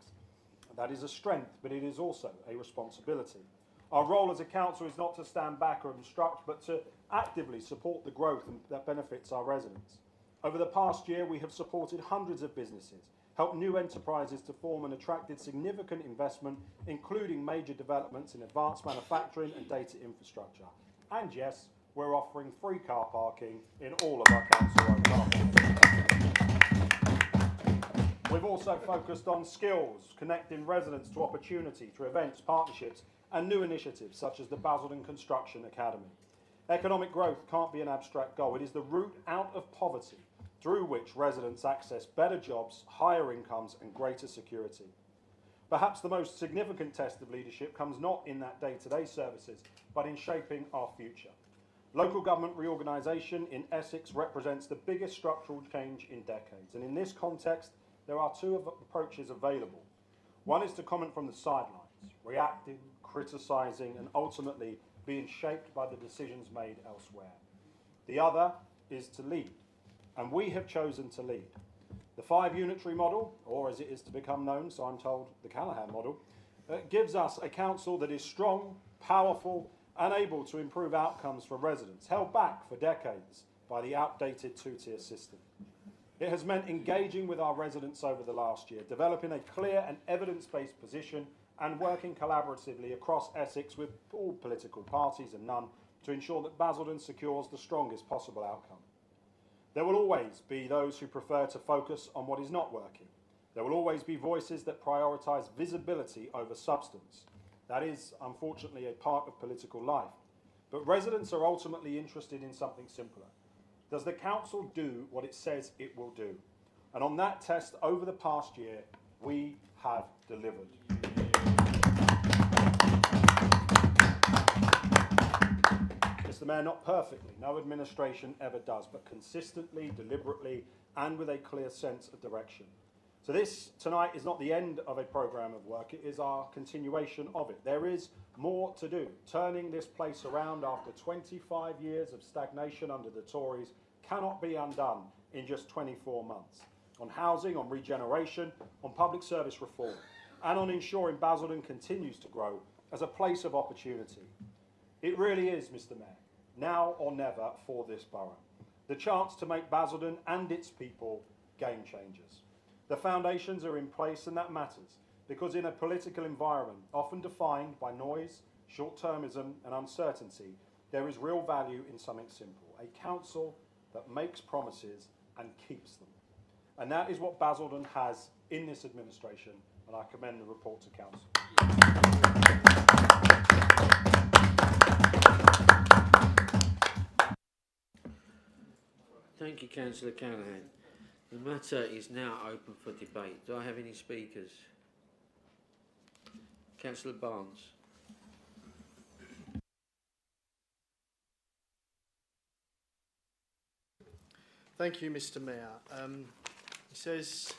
That is a strength, but it is also a responsibility. Our role as a council is not to stand back or obstruct, but to actively support the growth that benefits our residents. Over the past year, we have supported hundreds of businesses, helped new enterprises to form and attracted significant investment, including major developments in advanced manufacturing and data infrastructure. And yes, we're offering free car parking in all of our council-owned car parks. We've also focused on skills, connecting residents to opportunity through events, partnerships and new initiatives such as the Basildon Construction Academy. Economic growth can't be an abstract goal. It is the route out of poverty through which residents access better jobs, higher incomes and greater security. Perhaps the most significant test of leadership comes not in that day-to-day services, but in shaping our future. Local government reorganisation in Essex represents the biggest structural change in decades, and in this context, there are two approaches available. One is to comment from the sidelines, reacting, criticising, and ultimately being shaped by the decisions made elsewhere. The other is to lead, and we have chosen to lead. The 5 unitary model, or as it is to become known, so I'm told, the Callaghan model, gives us a council that is strong, powerful, and able to improve outcomes for residents, held back for decades by the outdated 2-tier system. It has meant engaging with our residents over the last year, developing a clear and evidence-based position and working collaboratively across Essex with all political parties and none to ensure that Basildon secures the strongest possible outcome. There will always be those who prefer to focus on what is not working. There will always be voices that prioritise visibility over substance. That is, unfortunately, a part of political life. But residents are ultimately interested in something simpler. Does the council do what it says it will do? And on that test over the past year, we have delivered. Mr. Mayor, not perfectly, no administration ever does, but consistently, deliberately, and with a clear sense of direction. So this tonight is not the end of a programme of work, it is our continuation of it. There is more to do. Turning this place around after 25 years of stagnation under the Tories cannot be undone in just 24 months. On housing, on regeneration, on public service reform, and on ensuring Basildon continues to grow as a place of opportunity. It really is, Mr. Mayor, now or never for this borough. The chance to make Basildon and its people game changers. The foundations are in place, and that matters, because in a political environment often defined by noise, short-termism and uncertainty, there is real value in something simple, a council that makes promises and keeps them. And that is what Basildon has in this administration, and I commend the report to council. Thank you, Councillor Callaghan. The matter is now open for debate. Do I have any speakers? Councillor Barnes. Thank you, Mr Mayor. He says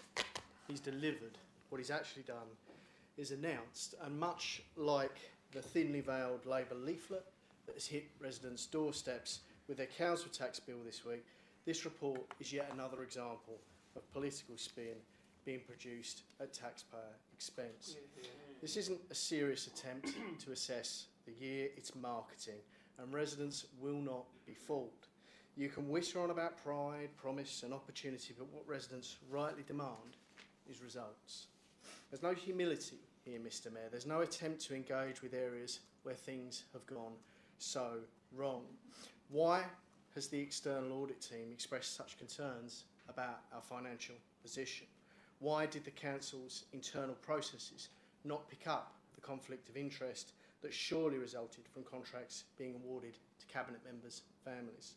he's delivered. What he's actually done is announced, and much like the thinly veiled Labour leaflet that has hit residents' doorsteps with their council tax bill this week, this report is yet another example of political spin being produced at taxpayer expense. This isn't a serious attempt to assess the year, it's marketing, and residents will not be fooled. You can whisper on about pride, promise and opportunity, but what residents rightly demand is results. There's no humility here, Mr Mayor. There's no attempt to engage with areas where things have gone so wrong. Why has the external audit team expressed such concerns about our financial position? Why did the council's internal processes not pick up the conflict of interest that surely resulted from contracts being awarded to cabinet members' families?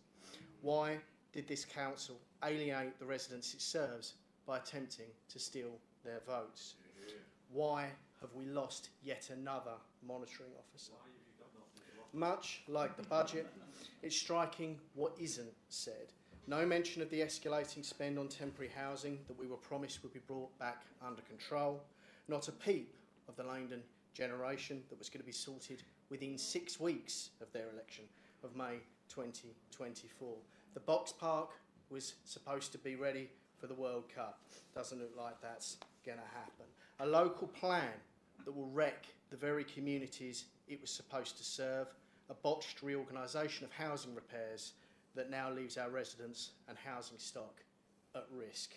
Why did this council alienate the residents it serves by attempting to steal their votes? Why have we lost yet another monitoring officer? Much like the budget, it's striking what isn't said. No mention of the escalating spend on temporary housing that we were promised would be brought back under control. Not a peep of the Langdon generation that was going to be sorted within 6 weeks of their election of May 2024. The box park was supposed to be ready for the World Cup. Doesn't look like that's going to happen. A local plan that will wreck the very communities it was supposed to serve. A botched reorganisation of housing repairs that now leaves our residents and housing stock at risk.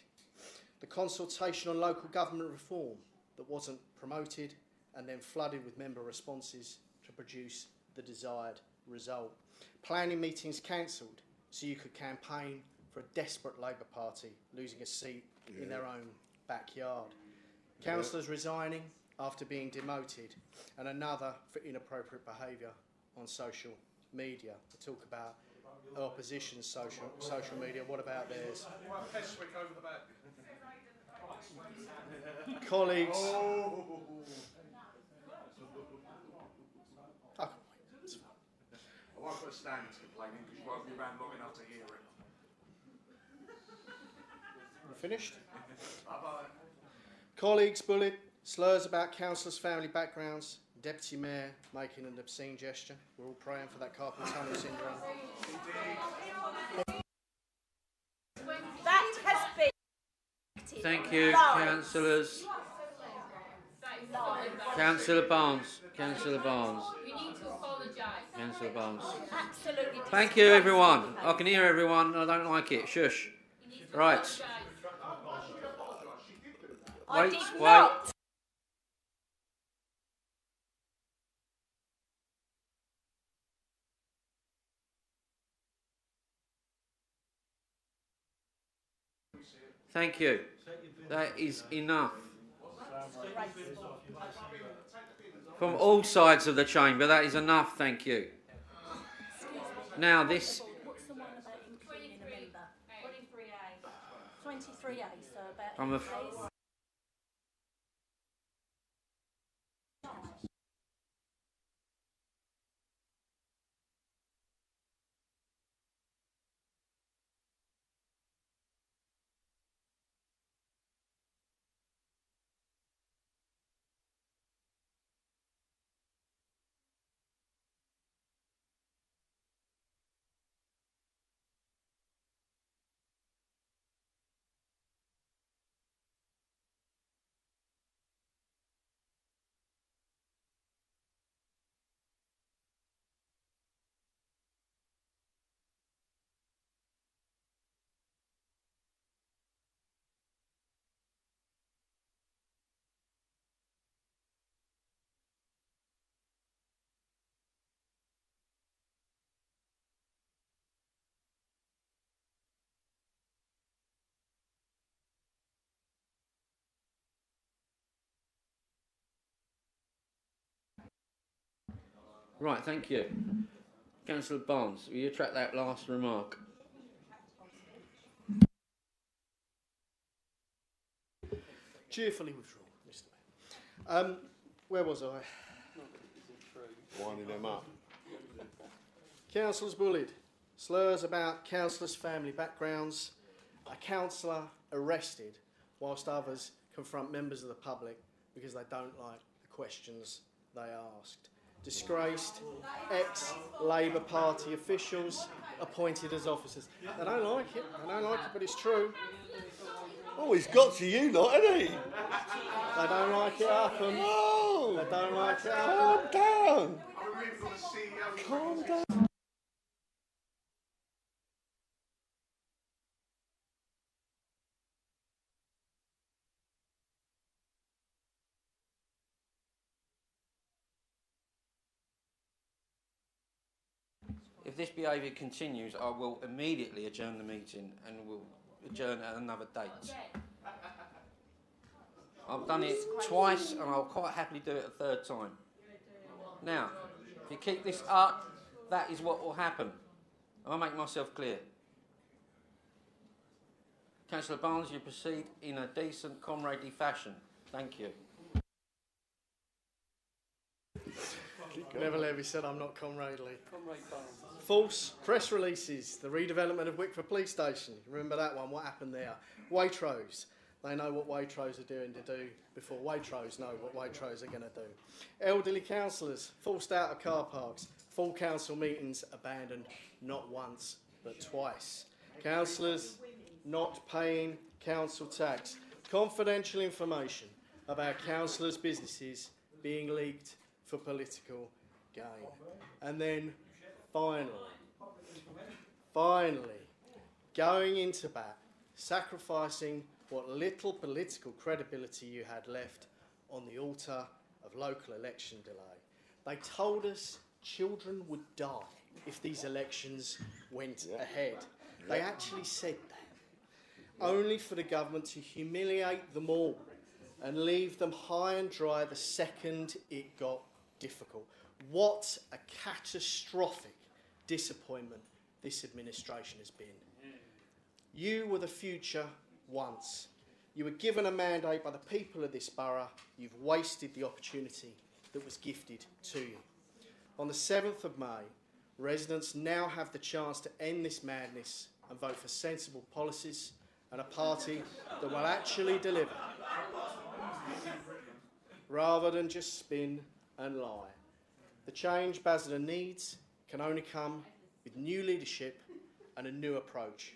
The consultation on local government reform that wasn't promoted and then flooded with member responses to produce the desired result. Planning meetings cancelled so you could campaign for a desperate Labour Party losing a seat in their own backyard. Councillors resigning after being demoted, and another for inappropriate behaviour on social media. We talk about opposition's social media. What about theirs? Colleagues. I won't put a stand to complaining because you won't be around long enough to hear it. We're finished? Colleagues bullied, slurs about councillors' family backgrounds, Deputy Mayor making an obscene gesture. We're all praying for that carpal tunnel syndrome. That has been... Thank you, councillors. Councillor Barnes. Councillor Barnes. You need to apologise. Councillor Barnes. Absolutely. Thank you, everyone. I can hear everyone. I don't like it. Shush. Right. I Wait, did wait. not. Thank you. That is enough. From all sides of the chamber, that is enough, thank you. Now this... What's the one about including a member? 23A. 23A, so about I'm MPs. Right, thank you. Councillor Barnes, will you track that last remark? Cheerfully withdrawn, Mr Mayor. Where was I? Winding them up. Councillors bullied. Slurs about councillors' family backgrounds. A councillor arrested whilst others confront members of the public because they don't like the questions they asked. Disgraced ex-Labour Party officials appointed as officers. They don't like it, but it's true. Oh, he's got to you lot, hasn't he? They don't like it happen. Oh, they don't like it happen. Calm down. Calm down. If this behaviour continues, I will immediately adjourn the meeting and will adjourn at another date. I've done it twice and I'll quite happily do it a third time. Now, if you keep this up, that is what will happen. I'll make myself clear. Councillor Barnes, you proceed in a decent, comradely fashion. Thank you. Never let me said I'm not comradely. False press releases, the redevelopment of Wickford Police Station. Remember that one, what happened there? Waitrose. They know what Waitrose are doing to do before Waitrose know what Waitrose are going to do. Elderly councillors forced out of car parks. Full council meetings abandoned not once but twice. Councillors not paying council tax. Confidential information about councillors' businesses being leaked for political gain. And then finally, going into bat, sacrificing what little political credibility you had left on the altar of local election delay. They told us children would die if these elections went ahead. They actually said that, only for the government to humiliate them all and leave them high and dry the second it got difficult. What a catastrophic disappointment this administration has been. You were the future once. You were given a mandate by the people of this borough. You've wasted the opportunity that was gifted to you. On the 7th of May, residents now have the chance to end this madness and vote for sensible policies and a party that will actually deliver, rather than just spin and lie. The change Basildon needs can only come with new leadership and a new approach.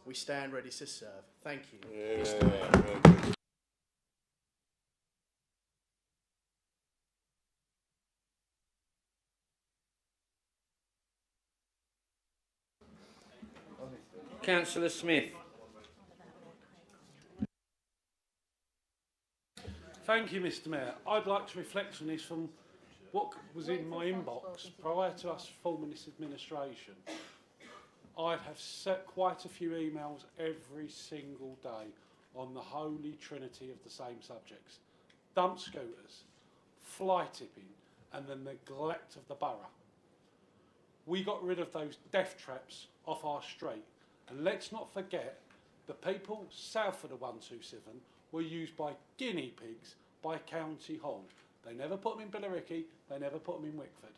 We stand ready to serve. Thank you. Councillor Smith. Thank you, Mr. Mayor. I'd like to reflect on this from what was in my inbox prior to us forming this administration. I'd have set quite a few emails every single day on the holy trinity of the same subjects. Dump scooters, fly tipping and the neglect of the borough. We got rid of those death traps off our street, and let's not forget the people south of the 127 were used by guinea pigs by County Hall. They never put them in Billericay, they never put them in Wickford.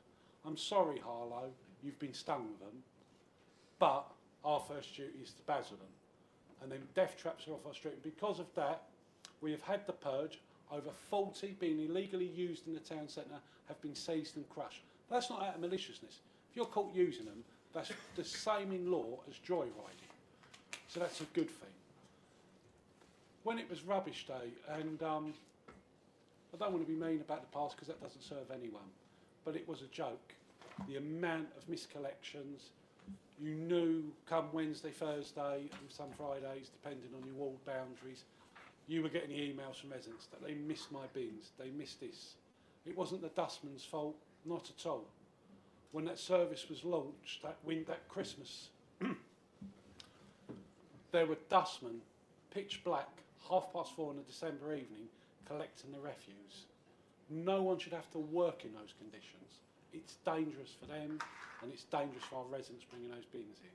I'm sorry, Harlow, you've been stung with them, but our first duty is to Basildon. And then death traps are off our street. And because of that, we have had the purge. Over 40 being illegally used in the town centre have been seized and crushed. That's not out of maliciousness. If you're caught using them, that's the same in law as joyriding. So that's a good thing. When it was rubbish day, and I don't want to be mean about the past because that doesn't serve anyone, but it was a joke. The amount of miscollections, you knew come Wednesday, Thursday and some Fridays, depending on your ward boundaries, you were getting emails from residents that they missed my bins, they missed this. It wasn't the dustman's fault, not at all. When that service was launched, that Christmas, there were dustmen, pitch black, 4:30 on a December evening, collecting the refuse. No one should have to work in those conditions. It's dangerous for them and it's dangerous for our residents bringing those bins in.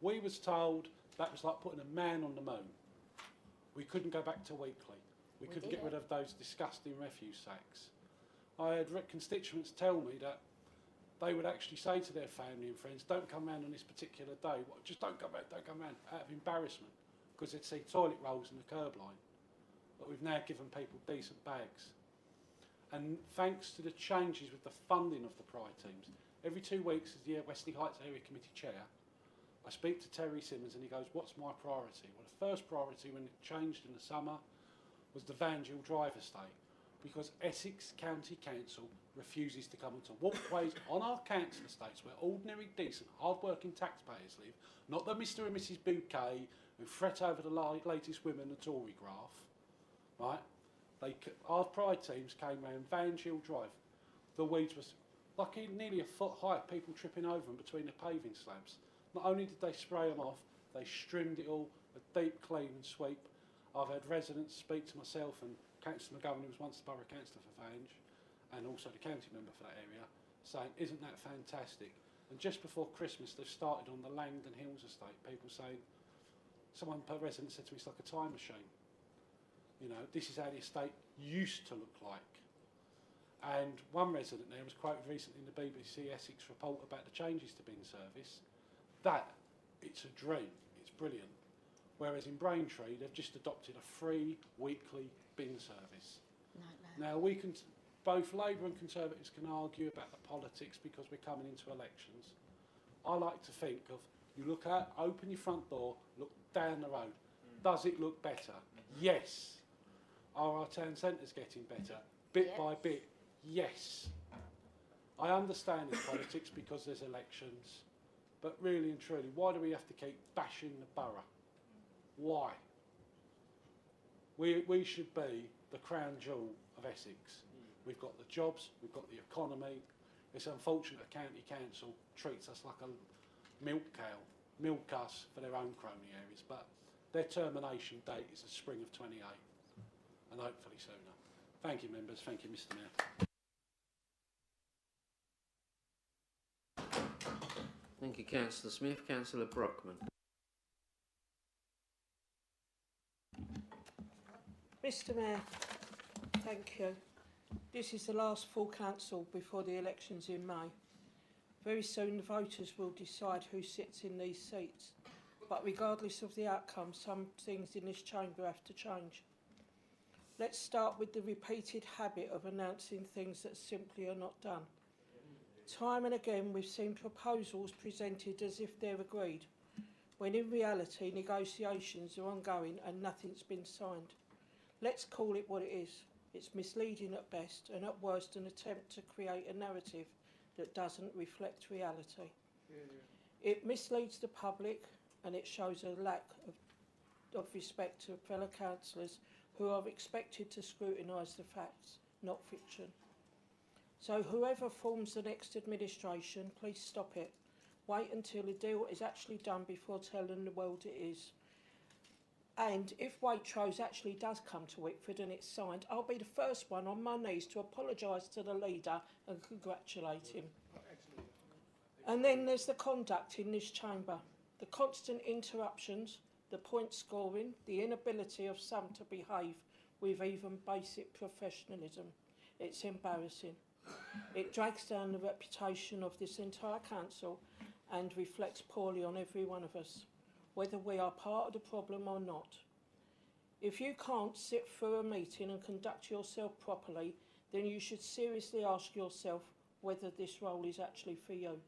We was told that was like putting a man on the moon. We couldn't go back to weekly. We couldn't get rid of those disgusting refuse sacks. I had constituents tell me that they would actually say to their family and friends, don't come round on this particular day. Just don't come round, out of embarrassment. because they'd see toilet rolls in the curb line. But we've now given people decent bags. And thanks to the changes with the funding of the pride teams, every 2 weeks as the Wesley Heights Area Committee Chair, I speak to Terry Simmons and he goes, what's my priority? Well, the first priority when it changed in the summer was the Vangill Drive estate, because Essex County Council refuses to come onto walkways on our council estates where ordinary, decent, hard-working taxpayers live, not the Mr and Mrs Bouquet who fret over the latest whim in the Tory graph, right? Our pride teams came round Vangill Drive. The weeds was like nearly a foot high, people tripping over them between the paving slabs. Not only did they spray them off, they trimmed it all, a deep clean and sweep. I've had residents speak to myself, and Councillor McGovern, who was once the borough councillor for Vange, and also the county member for that area, saying, isn't that fantastic? And just before Christmas, they've started on the Langdon Hills estate. People saying, someone per resident said to me, it's like a time machine. You know, this is how the estate used to look like. And one resident there was quoted recently in the BBC Essex report about the changes to bin service. That, it's a dream, it's brilliant. Whereas in Braintree, they've just adopted a free weekly bin service. Now, we can, both Labour and Conservatives can argue about the politics because we're coming into elections. I like to think of, you look out, open your front door, look down the road. Does it look better? Yes. Are our town centres getting better? Bit by bit, yes. I understand it's politics because there's elections, but really and truly, why do we have to keep bashing the borough? Why? We should be the crown jewel of Essex. We've got the jobs, we've got the economy. It's unfortunate a county council treats us like a milk cow, milk us for their own crony areas, but their termination date is the spring of 28, and hopefully sooner. Thank you, members. Thank you, Mr. Mayor. Thank you, Councillor Smith. Councillor Brockman. Mr Mayor, thank you. This is the last full council before the elections in May. Very soon the voters will decide who sits in these seats, but regardless of the outcome, some things in this chamber have to change. Let's start with the repeated habit of announcing things that simply are not done. Time and again we've seen proposals presented as if they're agreed, when in reality negotiations are ongoing and nothing's been signed. Let's call it what it is. It's misleading at best and at worst an attempt to create a narrative that doesn't reflect reality. It misleads the public and it shows a lack of respect to fellow councillors who are expected to scrutinise the facts, not fiction. So whoever forms the next administration, please stop it. Wait until the deal is actually done before telling the world it is. And if Waitrose actually does come to Wickford and it's signed, I'll be the first one on my knees to apologise to the leader and congratulate him. And then there's the conduct in this chamber. The constant interruptions, the point scoring, the inability of some to behave with even basic professionalism. It's embarrassing. It drags down the reputation of this entire council and reflects poorly on every one of us, whether we are part of the problem or not. If you can't sit through a meeting and conduct yourself properly, then you should seriously ask yourself whether this role is actually for you.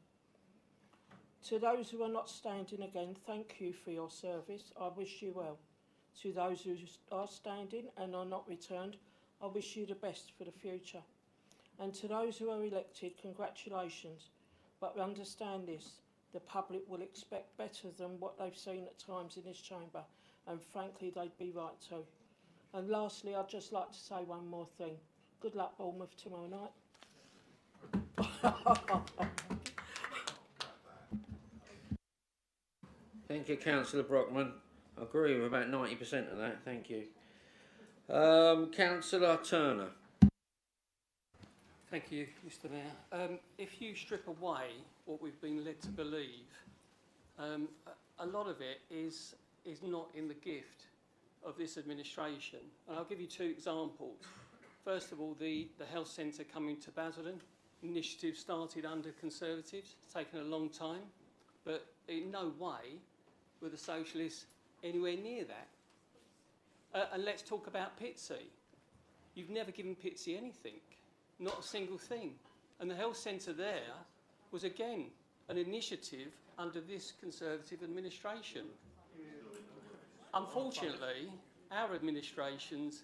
To those who are not standing again, thank you for your service. I wish you well. To those who are standing and are not returned, I wish you the best for the future. And to those who are elected, congratulations. But understand this, the public will expect better than what they've seen at times in this chamber, and frankly they'd be right too. And lastly, I'd just like to say one more thing. Good luck, Bournemouth, tomorrow night. Thank you, Councillor Brockman. I agree with about 90% of that. Thank you. Councillor Turner. Thank you, Mr Mayor. If you strip away what we've been led to believe, a lot of it is not in the gift of this administration. And I'll give you two examples. First of all, the health centre coming to Basildon. Initiative started under Conservatives. It's taken a long time, but in no way were the Socialists anywhere near that. And let's talk about Pitsea. You've never given Pitsea anything, not a single thing. And the health centre there was, again, an initiative under this Conservative administration. Unfortunately, our administration's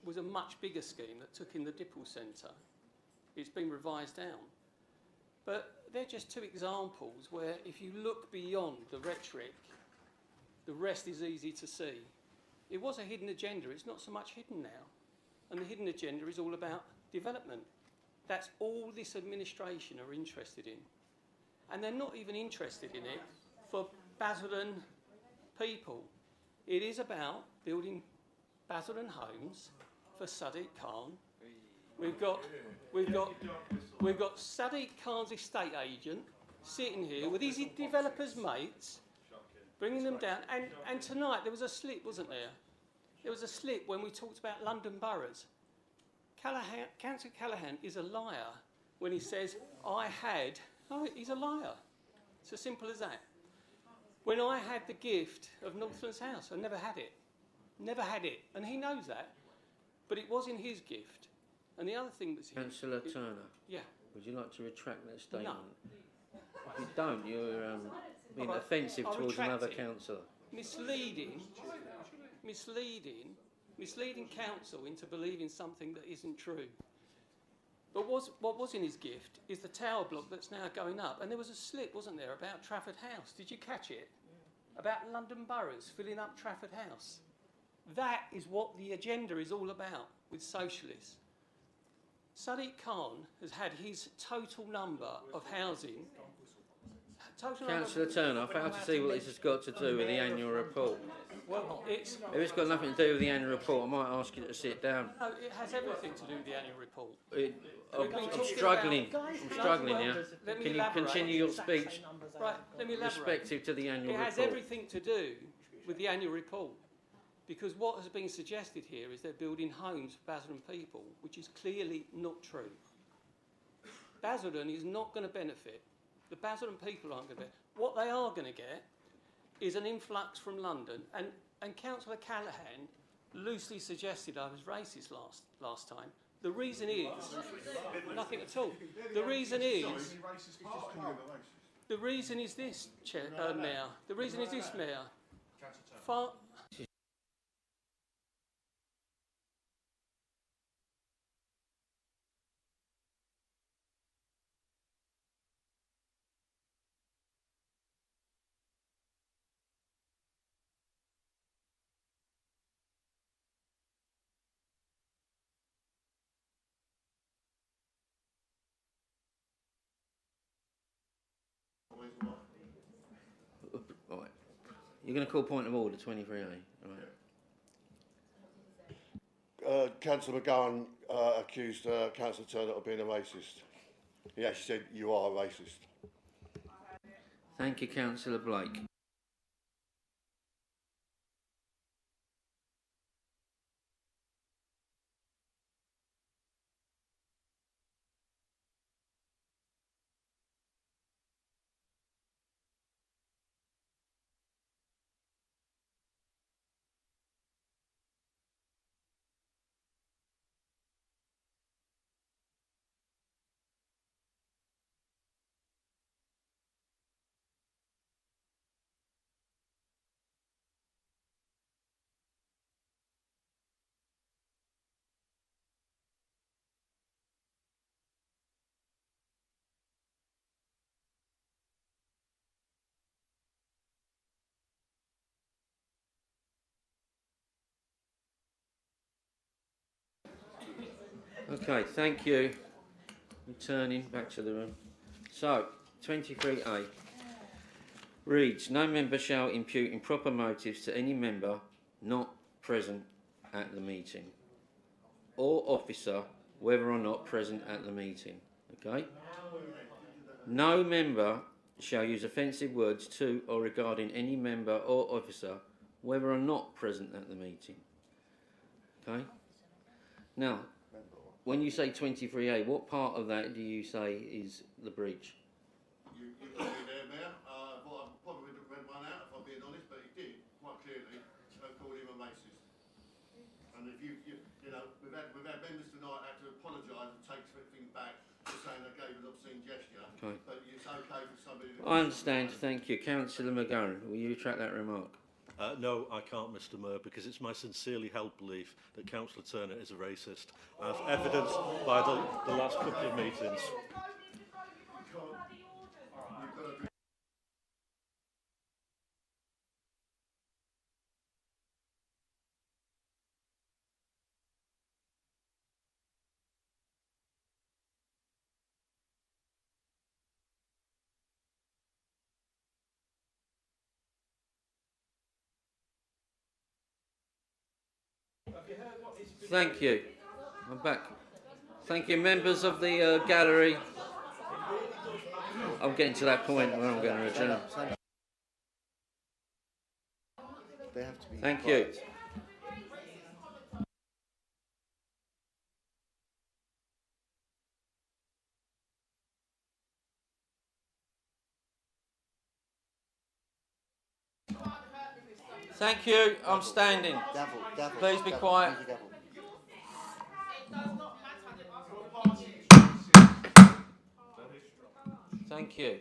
was a much bigger scheme that took in the Dipple Centre. It's been revised down. But they're just two examples where if you look beyond the rhetoric, the rest is easy to see. It was a hidden agenda. It's not so much hidden now. And the hidden agenda is all about development. That's all this administration are interested in. And they're not even interested in it for Basildon people. It is about building Basildon homes for Sadiq Khan. We've got Sadiq Khan's estate agent sitting here with his developers' mates, bringing them down. And tonight there was a slip, wasn't there? There was a slip when we talked about London boroughs. Councillor Callaghan is a liar when he says, I had... Oh, he's a liar. It's as simple as that. When I had the gift of Northlands House, I never had it. Never had it. And he knows that. But it was in his gift. And the other thing was... Councillor Turner. Yeah. Would you like to retract that statement? No. If you don't, you're being offensive I'll towards retract another it. councillor. Misleading council into believing something that isn't true. But what was in his gift is the tower block that's now going up. And there was a slip, wasn't there, about Trafford House. Did you catch it? About London boroughs filling up Trafford House. That is what the agenda is all about with socialists. Sadiq Khan has had his total number of housing. Councillor Turner, I fail to see what this has got to do with the annual report. Well, If it's got nothing to do with the annual report, I might ask you to sit down. No, it has everything to do with the annual report. I'm struggling. I'm struggling here. Let me Can you elaborate. continue your speech Right, let me elaborate. respective to the annual It report? has everything to do with the annual report. Because what has been suggested here is they're building homes for Basildon people, which is clearly not true. Basildon is not going to benefit. The Basildon people aren't going to benefit. What they are going to get is an influx from London. And Councillor Callaghan loosely suggested I was racist last time. The reason is... Nothing at all. The reason is this, Mayor. The reason is this, Mayor. Right. You're going to call point of order 23A. Right. Councillor McGowan accused Councillor Turner of being a racist. He actually said, you are a racist. Thank you, Councillor Blake. Okay, thank you. Returning back to the room. So, 23A reads, no member shall impute improper motives to any member not present at the meeting or officer, whether or not present at the meeting. Okay? No member shall use offensive words to or regarding any member or officer, whether or not present at the meeting. Okay? Now, when you say 23A, what part of that do you say is the breach? You got me there, Mayor. I thought I probably read one out, if I'm being honest, but And if you know, we've had members tonight had to apologise and take something back for saying they gave an obscene gesture. Okay. But it's okay for somebody. I understand. Thank you. Councillor McGowan, will you retract that remark? No, I can't, Mr Mayor, because it's my sincerely held belief that Councillor Turner is a racist, as evidenced by the last couple of meetings. Thank you. I'm back. Thank you, members of the gallery. I'm getting to that point where I'm going to adjourn. Thank you. Thank you. I'm standing. Please be quiet. Thank you.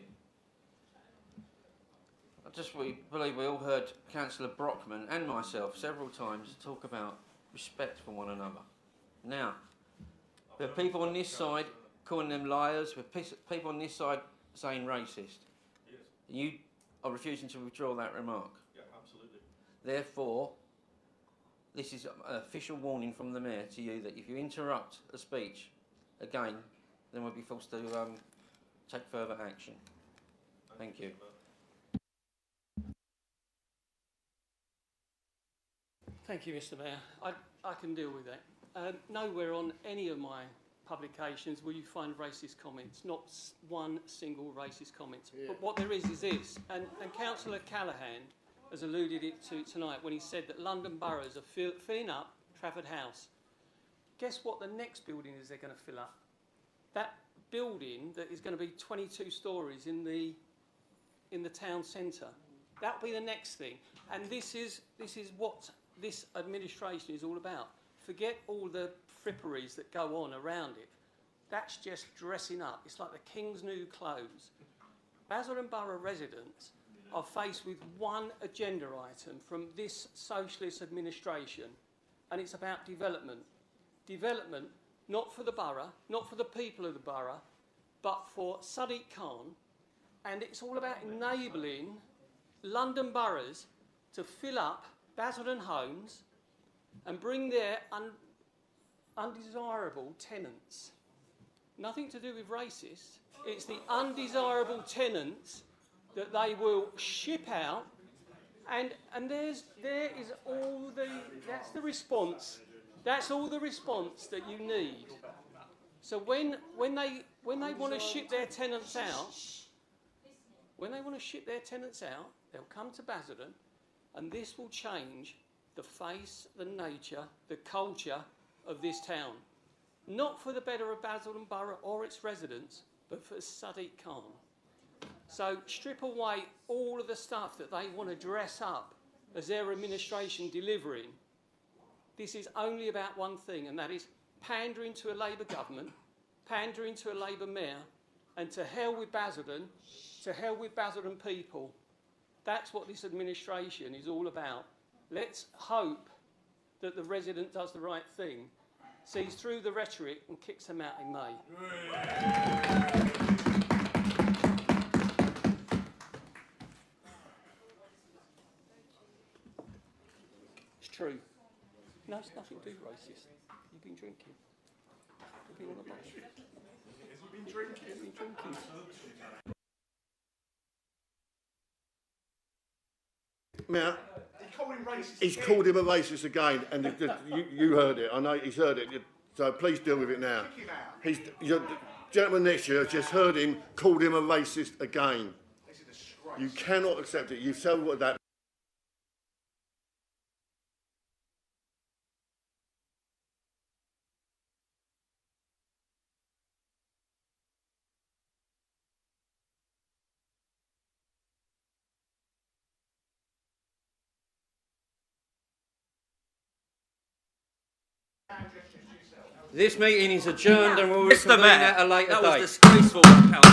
We believe we all heard Councillor Brockman and myself several times talk about respect for one another. Now, there are people on this side calling them liars, there are people on this side saying racist. Yes. You are refusing to withdraw that remark. Yeah, absolutely. Therefore, this is an official warning from the Mayor to you that if you interrupt a speech again, then we'll be forced to take further action. Thank you. Thank you, Mr Mayor. I can deal with that. Nowhere on any of my publications will you find racist comments, not one single racist comment. Yeah. But what there is this, and Councillor Callaghan has alluded it to tonight when he said that London boroughs are filling up Trafford House. Guess what the next building is they're going to fill up? That building that is going to be 22 stories in the town centre. That'll be the next thing. And this is what this administration is all about. Forget all the fripperies that go on around it. That's just dressing up. It's like the king's new clothes. Basildon Borough residents are faced with one agenda item from this socialist administration, and it's about development. Development, not for the borough, not for the people of the borough, but for Sadiq Khan, and it's all about enabling London boroughs to fill up Basildon homes and bring their undesirable tenants. Nothing to do with racists. It's the undesirable tenants that they will ship out, and there is all that's the response. That's all the response that you need. So when they want to ship their tenants out, they'll come to Basildon, and this will change the face, the nature, the culture of this town. Not for the better of Basildon Borough or its residents, but for Sadiq Khan. So strip away all of the stuff that they want to dress up as their administration delivering. This is only about one thing, and that is pandering to a Labour government, pandering to a Labour mayor, and to hell with Basildon, to hell with Basildon people. That's what this administration is all about. Let's hope that the resident does the right thing, sees through the rhetoric and kicks them out in May. It's true. No, it's nothing to do with racist. You've been drinking. You've been on the bus. Has he been drinking? You've been drinking. Mayor, he's called him a racist again, and you heard it. I know he's heard it, so please deal with it now. The gentleman next to you has just heard him, called him a racist again. You cannot accept it. You've said what that. This meeting is adjourned and we'll Mr. reconvene Mayor, at a later that date. was disgraceful.